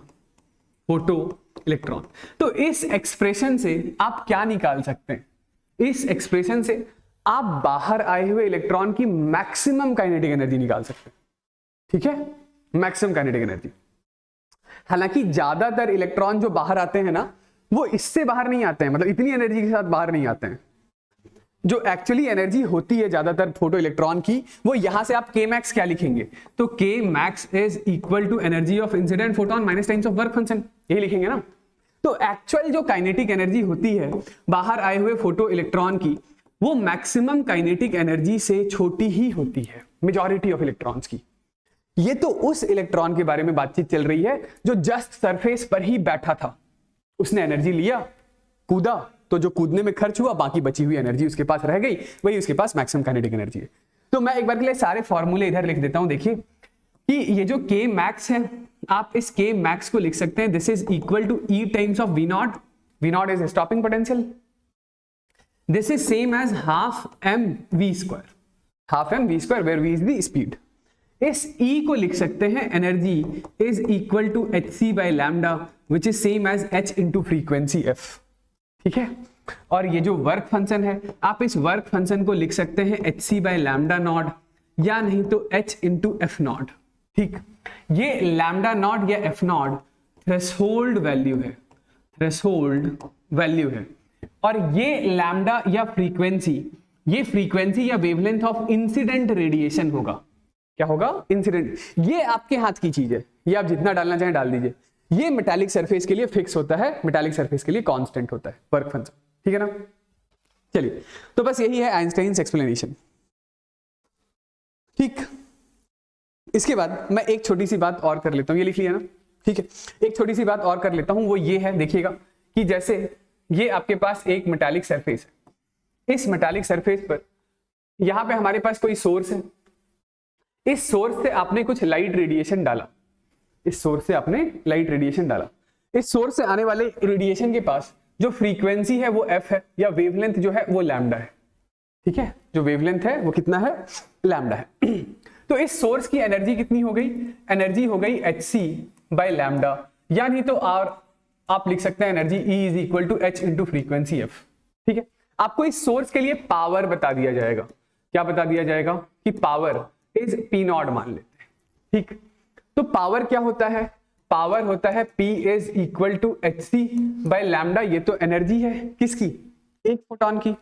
Speaker 1: तो इस एक्सप्रेशन से आप क्या निकाल सकते हैं? इस एक्सप्रेशन से आप बाहर आए हुए इलेक्ट्रॉन की मैक्सिमम काइनेटिक एनर्जी निकाल सकते हैं। ठीक है, मैक्सिमम काइनेटिक एनर्जी। हालांकि ज्यादातर इलेक्ट्रॉन जो बाहर आते हैं ना, वो इससे बाहर नहीं आते हैं, मतलब इतनी एनर्जी के साथ बाहर नहीं आते हैं। जो एक्चुअली एनर्जी होती है ज्यादातर फोटो इलेक्ट्रॉन की, वो यहां से आप Kmax क्या लिखेंगे, तो Kmax is equal to energy of incident photon minus times of work function, यही लिखेंगे ना। तो एक्चुअल जो काइनेटिक एनर्जी होती है बाहर आए हुए फोटो इलेक्ट्रॉन की, वो मैक्सिमम काइनेटिक एनर्जी से छोटी ही होती है, मेजॉरिटी ऑफ इलेक्ट्रॉन्स की। ये तो उस इलेक्ट्रॉन के बारे में बातचीत चल रही है जो जस्ट सरफेस पर ही बैठा था, उसने एनर्जी लिया, कूदा, तो जो कूदने में खर्च हुआ बाकी बची हुई एनर्जी उसके पास रह गई, वही उसके पास मैक्सिमम काइनेटिक एनर्जी है। तो मैं एक बार के लिए सारे फॉर्मूले इधर लिख देता हूं। देखिए कि ये जो K मैक्स है, आप इस K मैक्स को लिख सकते हैं, this is equal to E times of V naught, V naught is stopping potential, this is same as half m v square, half m v square where v is the speed. इस E को लिख सकते हैं energy is equal to hc by lambda which is same as h into frequency f, ठीक है। और ये जो वर्क फंक्शन है, आप इस वर्क फंक्शन को लिख सकते हैं hc बाय लैम्डा नॉट या नहीं तो h इंटू एफ नॉट, ठीक। ये लैम्डा नॉट या एफ नॉट थ्रेशोल्ड वैल्यू है, थ्रेशोल्ड वैल्यू है। और ये लैम्डा या फ्रीक्वेंसी, ये फ्रीक्वेंसी या वेवलेंथ ऑफ इंसिडेंट रेडिएशन होगा। क्या होगा? इंसिडेंट। ये आपके हाथ की चीज है, ये आप जितना डालना चाहें डाल दीजिए। ये मेटालिक सरफेस के लिए फिक्स होता है, मेटालिक सरफेस के लिए कांस्टेंट होता है वर्क फंक्शन, ठीक है ना। चलिए, तो बस यही है आइंस्टाइन्स एक्सप्लेनेशन, ठीक। इसके बाद मैं एक छोटी सी बात और कर लेता हूं, ये लिख लिया ना, ठीक है। एक छोटी सी बात और कर लेता हूं, वो ये है, देखिएगा कि जैसे ये आपके पास एक मेटालिक सरफेस है, इस मेटालिक सरफेस पर यहां पे हमारे पास कोई सोर्स है, इस सोर्स से आपने कुछ लाइट रेडिएशन डाला, इस सोर्स से आपने लाइट रेडिएशन डाला, इस सोर्स से आने वाले रेडिएशन के पास जो फ्रीक्वेंसी है वो f है, या वेवलेंथ जो है वो लैम्डा है, ठीक है। जो वेवलेंथ है वो कितना है? लैम्डा है। तो इस सोर्स की एनर्जी कितनी हो गई? एनर्जी हो गई hc बाय लैम्डा, या नहीं तो आप लिख सकते हैं energy E is equal to h into frequency f, ठीक है। आपको इस सोर्स के लिए पावर बता दिया जाएगा, क्या बता दिया जाएगा कि पावर इज P नॉट मान लेते हैं, ठीक। तो पावर क्या होता है? पावर होता है P is equal to hc by lambda, ये तो एनर्जी है किसकी? एक फोटोन की।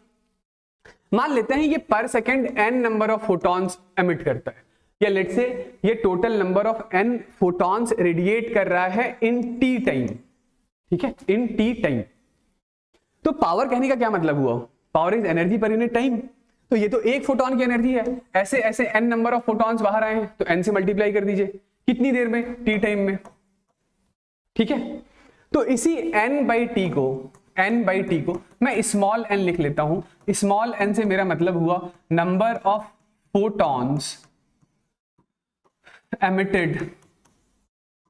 Speaker 1: मान लेते हैं ये पर second n number of photons emit करता है, या लेट्स से ये total number of n photons radiate कर रहा है इन t टाइम, ठीक है, इन t टाइम। तो पावर कहने का क्या मतलब हुआ? Power is energy per unit time. तो ये तो एक फोटोन की एनर्जी है, ऐसे ऐसे n नंबर ऑफ फोटॉन्स बाहर आए हैं, तो n से मल्टीप्लाई कर दीजिए, कितनी देर में? t टाइम में, ठीक है। तो इसी n बाई t को मैं स्मॉल n लिख लेता हूं। स्मॉल n से मेरा मतलब हुआ number of photons emitted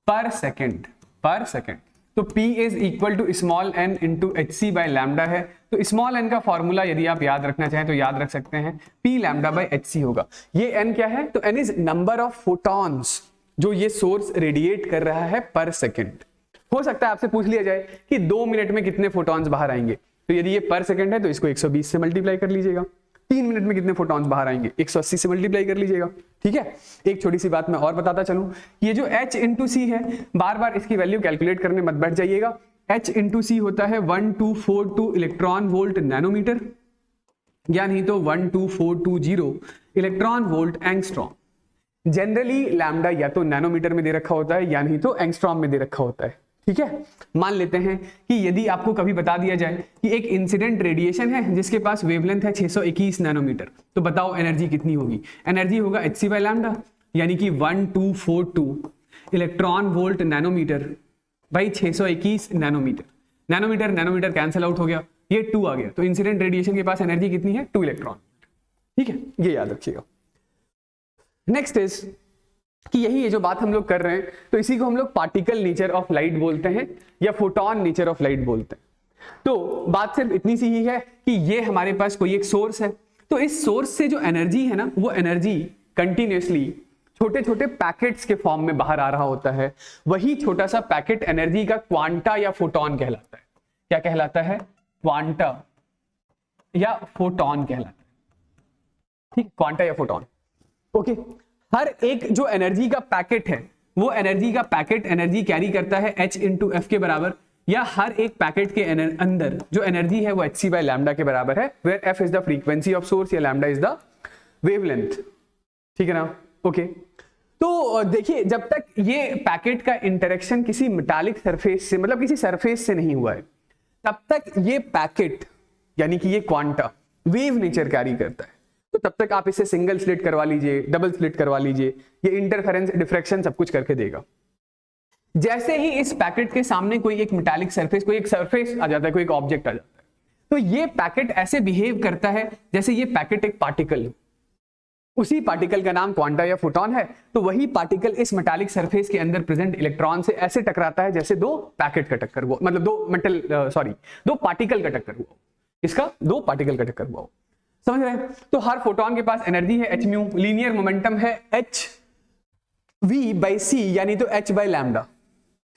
Speaker 1: per second, per second. तो P is equal to small n into hc by lambda है। तो स्मॉल n का फॉर्मूला यदि आप याद रखना चाहें तो याद रख सकते हैं, P लैम्डा बाय hc होगा। ये n क्या है? तो n is number of photons जो ये सोर्स रेडिएट कर रहा है पर सेकेंड। हो सकता है आपसे पूछ लिया जाए कि 2 मिनट में कितने फोटॉन्स बाहर आएंगे, तो यदि ये पर सेकेंड है तो इसको 120 से मल्टीप्लाई कर लीजिएगा। 3 मिनट में कितने फोटॉन्स बाहर आएंगे? 180 से मल्टीप्लाई कर लीजिएगा, ठीक है। एक छोटी सी बात मैं और बताता चलूं, ये जो H इंटू सी है, बार बार इसकी वैल्यू कैलकुलेट करने मत बैठ जाइएगा। H इंटू सी होता है 1242 इलेक्ट्रॉन वोल्ट नैनोमीटर, या नहीं तो 12420 electron volt angstrom. Generally lambda या तो नैनोमीटर में दे रखा होता है या नहीं तो एंगस्ट्रॉम में दे रखा होता है, ठीक है। मान लेते हैं कि यदि आपको कभी बता दिया जाए कि एक इंसिडेंट रेडिएशन है जिसके पास वेवलेंथ है 621 नैनोमीटर, तो बताओ एनर्जी कितनी होगी? एनर्जी होगा hc बाय लैम्डा, यानी कि 1242 electron volt nanometre by 621 nanometre. Nanometre nanometre cancel out हो गया, ये 2 आ गया, तो इंसिडेंट रेडिएशन के पास एनर्जी कितनी है? 2 इलेक्ट्रॉन, ठीक है, ये याद रखिएगा। नेक्स्ट इज कि यही है जो बात हम लोग कर रहे हैं, तो इसी को हम लोग पार्टिकल नेचर ऑफ लाइट बोलते हैं या फोटॉन नेचर ऑफ लाइट बोलते हैं। तो बात सिर्फ इतनी सी ही है कि ये हमारे पास कोई एक सोर्स है, तो इस सोर्स से जो एनर्जी है ना, वो एनर्जी कंटिन्यूसली छोटे छोटे पैकेट्स के फॉर्म में बाहर आ रहा होता है। वही छोटा सा पैकेट एनर्जी का क्वांटा या फोटॉन कहलाता है। क्या कहलाता है? क्वांटा या फोटॉन कहलाता है, ठीक, क्वांटा या फोटॉन, ओके। हर एक जो एनर्जी का पैकेट है, वो एनर्जी का पैकेट एनर्जी कैरी करता है h इंटू एफ के बराबर, या हर एक पैकेट के अंदर जो एनर्जी है वो hc by लैम्डा के बराबर है, where f is the frequency of source या लैम्डा इज द वेवलेंथ। ठीक है ना? ओके तो देखिए जब तक ये पैकेट का इंटरेक्शन किसी मेटालिक सरफेस से, मतलब किसी सरफेस से नहीं हुआ है, तब तक ये पैकेट यानी कि ये क्वांटा वेव नेचर कैरी करता है। तो तब तक आप इसे सिंगल स्लिट करवा लीजिए, डबल स्लिट करवा लीजिए, ये इंटरफेरेंस डिफ्रैक्शन सब कुछ करके देगा। जैसे ही इस पैकेट के सामने कोई एक मेटालिक सरफेस, कोई एक सरफेस आ जाता है, कोई एक ऑब्जेक्ट आ जाता है, तो ये पैकेट ऐसे बिहेव करता है जैसे ये पैकेट एक पार्टिकल है। उसी पार्टिकल का नाम क्वांटा या फोटॉन है। तो वही पार्टिकल इस मेटालिक सरफेस के अंदर प्रेजेंट इलेक्ट्रॉन से ऐसे टकराता है जैसे दो पैकेट का टक्कर हुआ, मतलब दो पार्टिकल का टक्कर हुआ। इसका दो पार्टिकल का टक्कर हुआ, समझ रहे हैं? तो हर फोटोन के पास एनर्जी है h म्यू, लीनियर मोमेंटम है h v बाई c, यानी तो h बाई लैम्डा।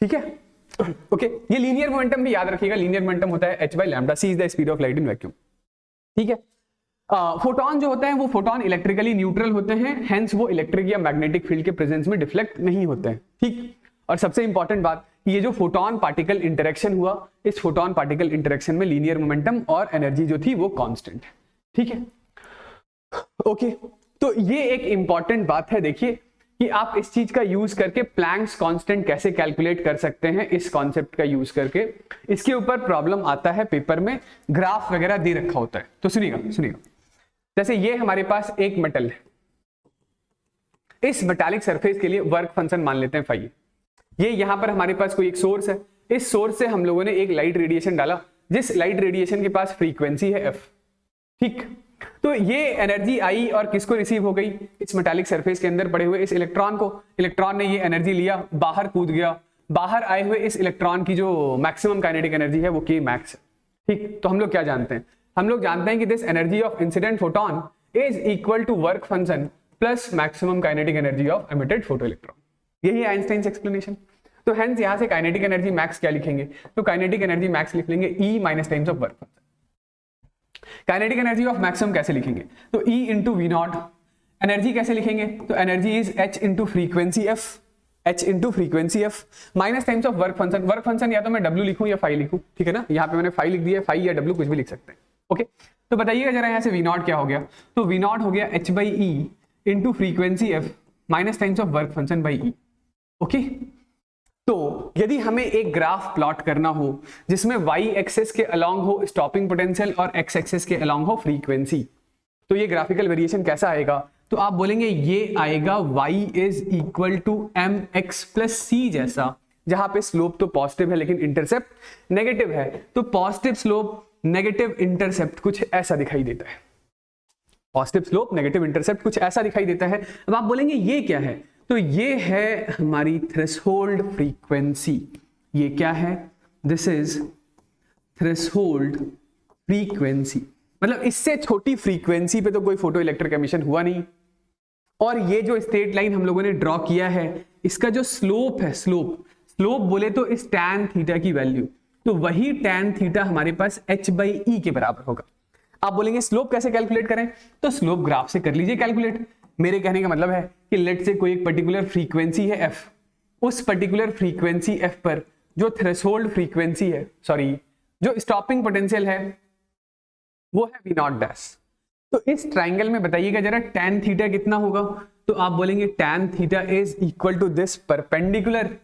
Speaker 1: ठीक है? ओके ये लीनियर मोमेंटम भी याद रखिएगा, लीनियर मोमेंटम होता है h by lambda, c is the speed of light in vacuum. ठीक है? फोटोन जो होते हैं वो फोटोन इलेक्ट्रिकली न्यूट्रल होते हैं, हेंस वो इलेक्ट्रिक या मैग्नेटिक फील्ड के प्रेजेंस में डिफ्लेक्ट नहीं होते हैं। ठीक, और सबसे इंपॉर्टेंट बात, ये जो फोटोन पार्टिकल इंटरेक्शन हुआ, इस फोटोन पार्टिकल इंटरेक्शन में लीनियर मोमेंटम और एनर्जी जो थी वो कांस्टेंट है। ठीक है? ओके तो ये एक इंपॉर्टेंट बात है, देखिए कि आप इस चीज का यूज करके प्लैंक्स कांस्टेंट कैसे कैलकुलेट कर सकते हैं। इस कॉन्सेप्ट का यूज करके इसके ऊपर प्रॉब्लम आता है पेपर में, ग्राफ वगैरह दे रखा होता है। तो सुनिएगा, जैसे ये हमारे पास एक मेटल है, इस मेटालिक सरफेस के लिए वर्क फंक्शन मान लेते हैं फाई। ये यहां पर हमारे पास कोई एक सोर्स है, इस सोर्स से हम लोगों ने एक लाइट रेडिएशन डाला, जिस लाइट रेडिएशन के पास फ्रीक्वेंसी है एफ। ठीक, तो ये एनर्जी आई और किसको रिसीव हो गई? इस मेटालिक सरफेस के अंदर पड़े हुए इस इलेक्ट्रॉन को। इलेक्ट्रॉन ने ये एनर्जी लिया, बाहर कूद गया, बाहर आए हुए इस इलेक्ट्रॉन की जो मैक्सिमम काइनेटिक एनर्जी है वो के मैक्स है। ठीक, तो हम लोग क्या जानते हैं? हम लोग जानते हैं कि this energy of incident photon is equal to work function plus maximum kinetic energy of emitted photo electron. यही आइंस्टाइन्स एक्सप्लेनेशन। तो हेंस यहां से काइनेटिक एनर्जी मैक्स क्या लिखेंगे? तो काइनेटिक एनर्जी मैक्स लिख लेंगे E minus times of work function. Kinetic energy of maximum कैसे लिखेंगे? तो E into V naught. Energy कैसे लिखेंगे? तो energy is H into frequency F, H into frequency F minus times of work function. Work function या तो मैं W लिखूं या फाई लिखूं, ठीक है ना? यहाँ पे मैंने फाई लिख दिया, फाई या W कुछ भी लिख सकते हैं। ओके, तो बताइएगा जरा यहाँ से वी नॉट क्या हो गया? तो वी नॉट हो गया H by E into frequency F minus times of work function by E। Okay, तो यदि हमें एक ग्राफ प्लॉट करना हो जिसमें y एक्सेस के अलोंग हो स्टॉपिंग पोटेंशियल और x एक्सेस के अलोंग हो फ्रीक्वेंसी, तो ये ग्राफिकल वेरिएशन कैसा आएगा? तो आप बोलेंगे ये आएगा y is equal to mx plus c जैसा, जहां पे स्लोप तो पॉजिटिव है लेकिन इंटरसेप्ट नेगेटिव है। तो पॉजिटिव स्लोप नेगेटिव इंटरसेप्ट कुछ ऐसा दिखाई देता है। पॉजिटिव स्लोप नेगेटिव इंटरसेप्ट कुछ ऐसा दिखाई देता है। अब आप बोलेंगे ये क्या है? तो ये है हमारी थ्रेशोल्ड फ्रीक्वेंसी। ये क्या है? दिस इज थ्रेशोल्ड फ्रीक्वेंसी, मतलब इससे छोटी फ्रीक्वेंसी पे तो कोई फोटो इलेक्ट्रिक एमिशन हुआ नहीं। और ये जो स्ट्रेट लाइन हम लोगों ने ड्रॉ किया है, इसका जो स्लोप है, स्लोप बोले तो इस tan थीटा की वैल्यू, तो वही tan थीटा हमारे पास h बाई ई के बराबर होगा। आप बोलेंगे स्लोप कैसे कैलकुलेट करें? तो स्लोप ग्राफ से कर लीजिए कैलकुलेट। मेरे कहने का मतलब है कि लेट से कोई एक पर्टिकुलर फ्रीक्वेंसी है f, उस पर्टिकुलर फ्रीक्वेंसी f पर जो थ्रेशोल्ड फ्रीक्वेंसी है, सॉरी जो स्टॉपिंग पोटेंशियल है वो है v नॉट डैश। तो इस ट्राइंगल में बताइएगा जरा tan थीटा कितना होगा? तो आप बोलेंगे tan theta is equal to this perpendicular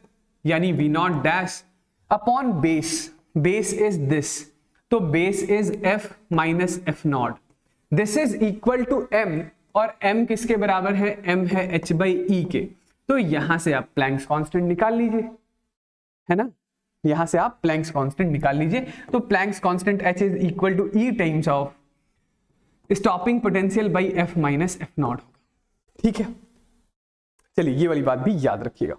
Speaker 1: यानी v not dash upon base. Base is this, तो base is f minus f not. This is equal to m, और m किसके बराबर है? m है h बाई ई के। तो यहां से आप प्लैंक्स कांस्टेंट निकाल लीजिए, है ना? यहां से आप प्लैंक्स कांस्टेंट निकाल लीजिए। तो Planck's constant h is equal to e times of stopping potential by f minus f naught होगा। ठीक है, चलिए ये वाली बात भी याद रखिएगा।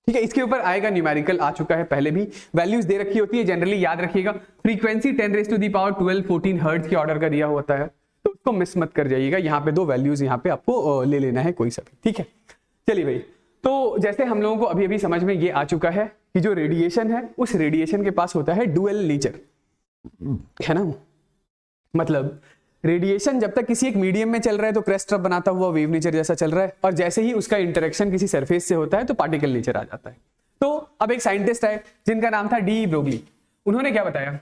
Speaker 1: ठीक है, इसके ऊपर आएगा, न्यूमेरिकल आ चुका है पहले भी, वैल्यूज दे रखी होती है, जनरली याद रखिएगा। Frequency 10 raise to the power 12 14 hertz के ऑर्डर का दिया होता है, तो उसको मिस मत कर जाइएगा। यहाँ पे दो वैल्यूज यहाँ पे आपको ले लेना है कोई सा भी। ठीक है, चलिए भाई, तो जैसे हम लोगों को अभी अभी समझ में ये आ चुका है कि जो रेडिएशन है उस रेडिएशन के पास होता है डुअल नेचर, है ना? मतलब रेडिएशन जब तक किसी एक मीडियम में चल रहा है तो क्रेस्ट रब बनाता हुआ वेव नेचर जैसा चल रहा है, और जैसे ही उसका इंटरेक्शन किसी सरफेस से होता है तो पार्टिकल नेचर आ जाता है। तो अब एक साइंटिस्ट है जिनका नाम था डी ब्रोगली, उन्होंने क्या बताया,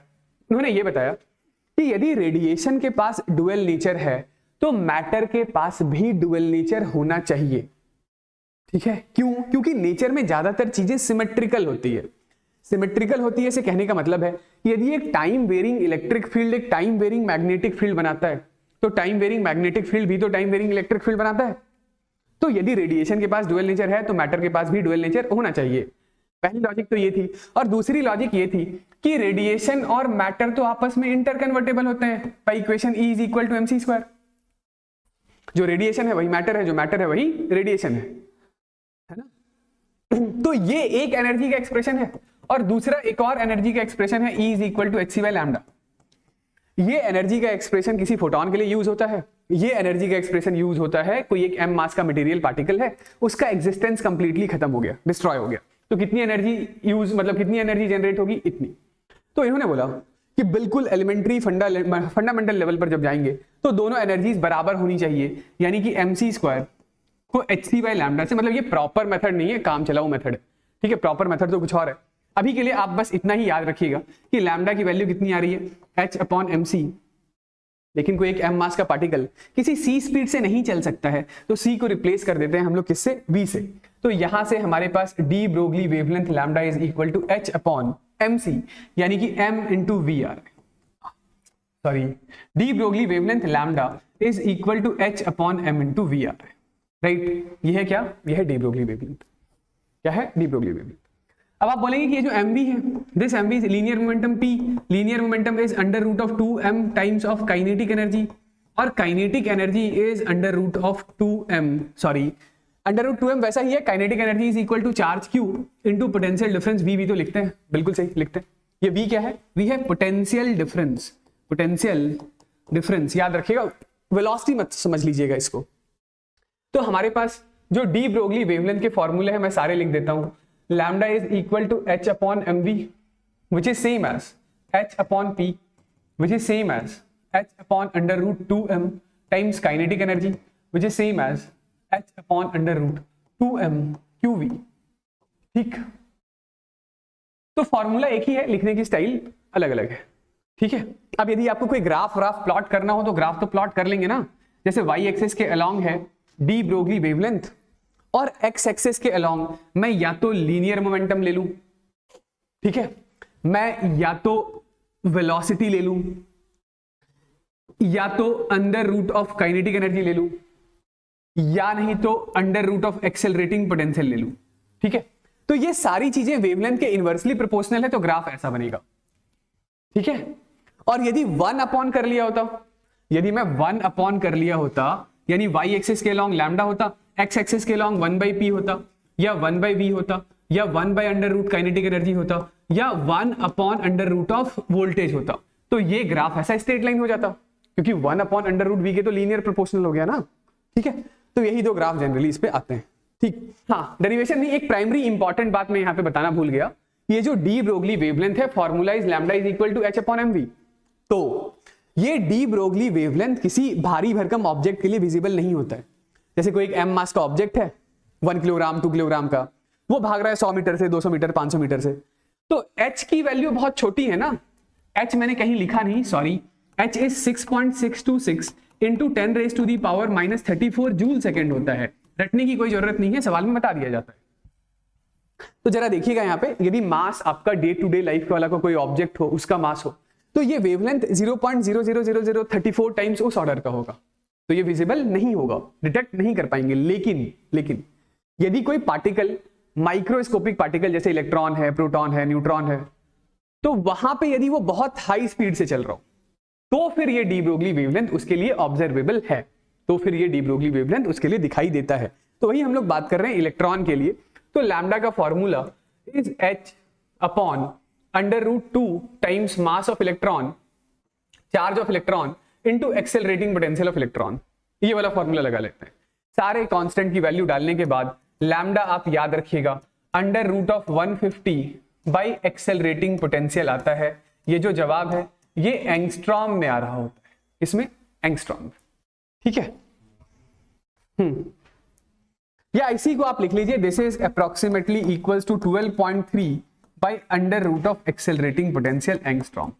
Speaker 1: उन्होंने ये बताया कि यदि रेडिएशन के पास डुअल नेचर है तो मैटर के पास भी डुअल नेचर होना चाहिए। ठीक है, क्यों? क्योंकि नेचर में ज्यादातर चीजें सिमेट्रिकल होती है। सिमेट्रिकल होती है से कहने का मतलब है कि यदि एक टाइम वेरिंग इलेक्ट्रिक फील्ड एक टाइम वेरिंग मैग्नेटिक फील्ड बनाता है, तो टाइम वेरिंग मैग्नेटिक फील्ड भी तो टाइम वेरिंग इलेक्ट्रिक फील्ड बनाता है। तो यदि रेडिएशन के पास डुअल नेचर है तो मैटर के पास भी डुअल नेचर होना चाहिए। पहली लॉजिक तो ये थी, और दूसरी लॉजिक ये थी कि रेडिएशन और मैटर तो आपस में इंटरकन्वर्टेबल होते हैं by equation E is equal to mc square. जो रेडिएशन है वही मैटर है, जो मैटर है वही रेडिएशन है ना। तो ये एक एनर्जी का एक्सप्रेशन है, और दूसरा एक और एनर्जी का एक्सप्रेशन है E is equal to hc by lambda. ये एनर्जी का एक्सप्रेशन किसी फोटोन के लिए यूज होता है, ये एनर्जी का एक्सप्रेशन यूज होता है कोई एक m मास का मटेरियल पार्टिकल है, उसका एग्जिस्टेंस कंप्लीटली खत्म हो गया, डिस्ट्रॉय हो गया, तो कितनी एनर्जी यूज, मतलब कितनी एनर्जी जनरेट होगी, इतनी। तो इन्होंने बोला कि बिल्कुल एलिमेंट्री फंडामेंटल लेवल पर जब जाएंगे तो दोनों एनर्जीज बराबर होनी चाहिए, यानी कि mc स्क्वायर को hc बाय लैम्डा से, मतलब ये प्रॉपर मेथड नहीं है, काम चलाऊ मेथड है। ठीक है, प्रॉपर मेथड तो कुछ और है। अभी के लिए आप बस इतना ही याद रखिएगा कि लैम्डा की वैल्यू कितनी आ रही है, h अपॉन mc, लेकिन कोई एक m मास का पार्टिकल किसी c स्पीड से नहीं चल सकता है, तो c को रिप्लेस कर देते हैं हम लोग किससे, v से। तो यहां से हमारे पास de Broglie wavelength lambda is equal to h upon mc, यानी कि m into V R, sorry, de Broglie wavelength lambda is equal to h upon m into V R, right. ये है क्या, ये है डी ब्रोगली वेवलेंथ। क्या है, D Broglie wavelength. अब आप बोलेंगे कि ये जो mv है, this mv is linear momentum p, linear momentum is under root of 2m times of kinetic energy, और kinetic energy is under root of 2m, sorry, under root 2m वैसा ही है, kinetic energy is equal to charge q into potential difference v भी तो लिखते हैं, बिल्कुल सही लिखते हैं। ये v क्या है, v है पोटेंशियल डिफरेंस, पोटेंशियल डिफरेंस याद रखिएगा, वेलोसिटी मत समझ लीजिएगा इसको। तो हमारे पास जो डी ब्रोगली वेवलेंथ के फॉर्मूले हैं मैं सारे लिख देता हूं। Lambda is equal to h upon mv which is same as h upon p which is same as h upon under root 2m times kinetic energy which is same as h upon under root 2m qv। ठीक, तो formula एक ही है, लिखने की style अलग अलग है। ठीक है, अब यदि आपको कोई ग्राफ प्लॉट करना हो तो ग्राफ तो प्लॉट कर लेंगे ना, जैसे y एक्सिस के अलोंग है डी ब्रोगली वेवलेंथ, और x एक्सिस के अलोंग मैं या तो लीनियर मोमेंटम ले लूं, ठीक है, मैं या तो वेलोसिटी ले लूं, या तो under root of kinetic energy ले लूं, या नहीं तो under root of accelerating potential ले लूं। ठीक है, तो ये सारी चीजें वेवलेंथ के इनवर्सली प्रोपोर्शनल है, तो ग्राफ ऐसा बनेगा। ठीक है, और यदि 1 अपॉन कर लिया होता, यदि मैं 1 अपॉन कर लिया होता, यानी y एक्सिस के अलोंग लैम्डा होता, x एक्सिस के अलोंग 1/p होता, या 1/v होता, या 1 अंडर रूट काइनेटिक एनर्जी होता, या 1 upon under root of voltage होता, तो ये ग्राफ ऐसा स्ट्रेट लाइन हो जाता, क्योंकि 1 अपॉन अंडर रूट v के तो लीनियर प्रोपोर्शनल हो गया ना। ठीक है, तो यही दो ग्राफ जनरली इस पे आते हैं। ठीक, हाँ, डेरिवेशन में एक प्राइमरी इंपॉर्टेंट बात मैं यहाँ पे बताना भूल गया, ये जो डी ब्रोगली वेवलेंथ है, formula is lambda is equal to h upon mv। तो ये डी ब्रोगली वेवलेंथ किसी भारी भरकम ऑब्जेक्ट के लिए विजिबल नहीं होता है। जैसे कोई एक m मास का ऑब्जेक्ट है, 1 किलोग्राम 2 किलोग्राम का, वो भाग रहा है 100 मीटर से, 200 मीटर, 500 मीटर से, तो h की वैल्यू बहुत छोटी है ना। h मैंने कहीं लिखा नहीं, sorry, h is 6.626 into 10 raise to the power -34 joule second होता है। रटने की कोई जरूरत नहीं है, सवाल में बता दिया जाता है। तो जरा देखिएगा यहाँ पे, यदि मास आपका डे टू डे लाइफ वाला कोई ऑब्जेक्ट हो, उसका मास हो, तो ये वेवलेंथ 0.00034 टाइम्स उस ऑर्डर का होगा, तो ये विजिबल नहीं होगा, डिटेक्ट नहीं कर पाएंगे। लेकिन यदि कोई पार्टिकल, माइक्रोस्कोपिक पार्टिकल जैसे इलेक्ट्रॉन है, प्रोटॉन है, न्यूट्रॉन है, तो वहां पे यदि वो बहुत हाई स्पीड से चल रहा हो, तो फिर ये डी ब्रोगली वेवलेंथ उसके लिए ऑब्जर्वेबल है, तो फिर ये डी ब्रोगली वेवलेंथ उसके लिए दिखाई देता है। तो वही हम लोग बात कर रहे हैं इलेक्ट्रॉन के लिए। तो लैम्डा का formula is h upon under root 2 times mass of electron, charge of electron into accelerating potential of electron, ये वाला फॉर्मूला लगा लेते हैं। सारे कांस्टेंट की वैल्यू डालने के बाद लैम्डा आप याद रखिएगा under root of 150 by accelerating potential आता है। ये जो जवाब है ये एंगस्ट्रॉम में आ रहा होता है, इसमें एंगस्ट्रॉम। ठीक है, या इसी को आप लिख लीजिए, this is approximately equals to 12.3 by under root of accelerating potential angstrom.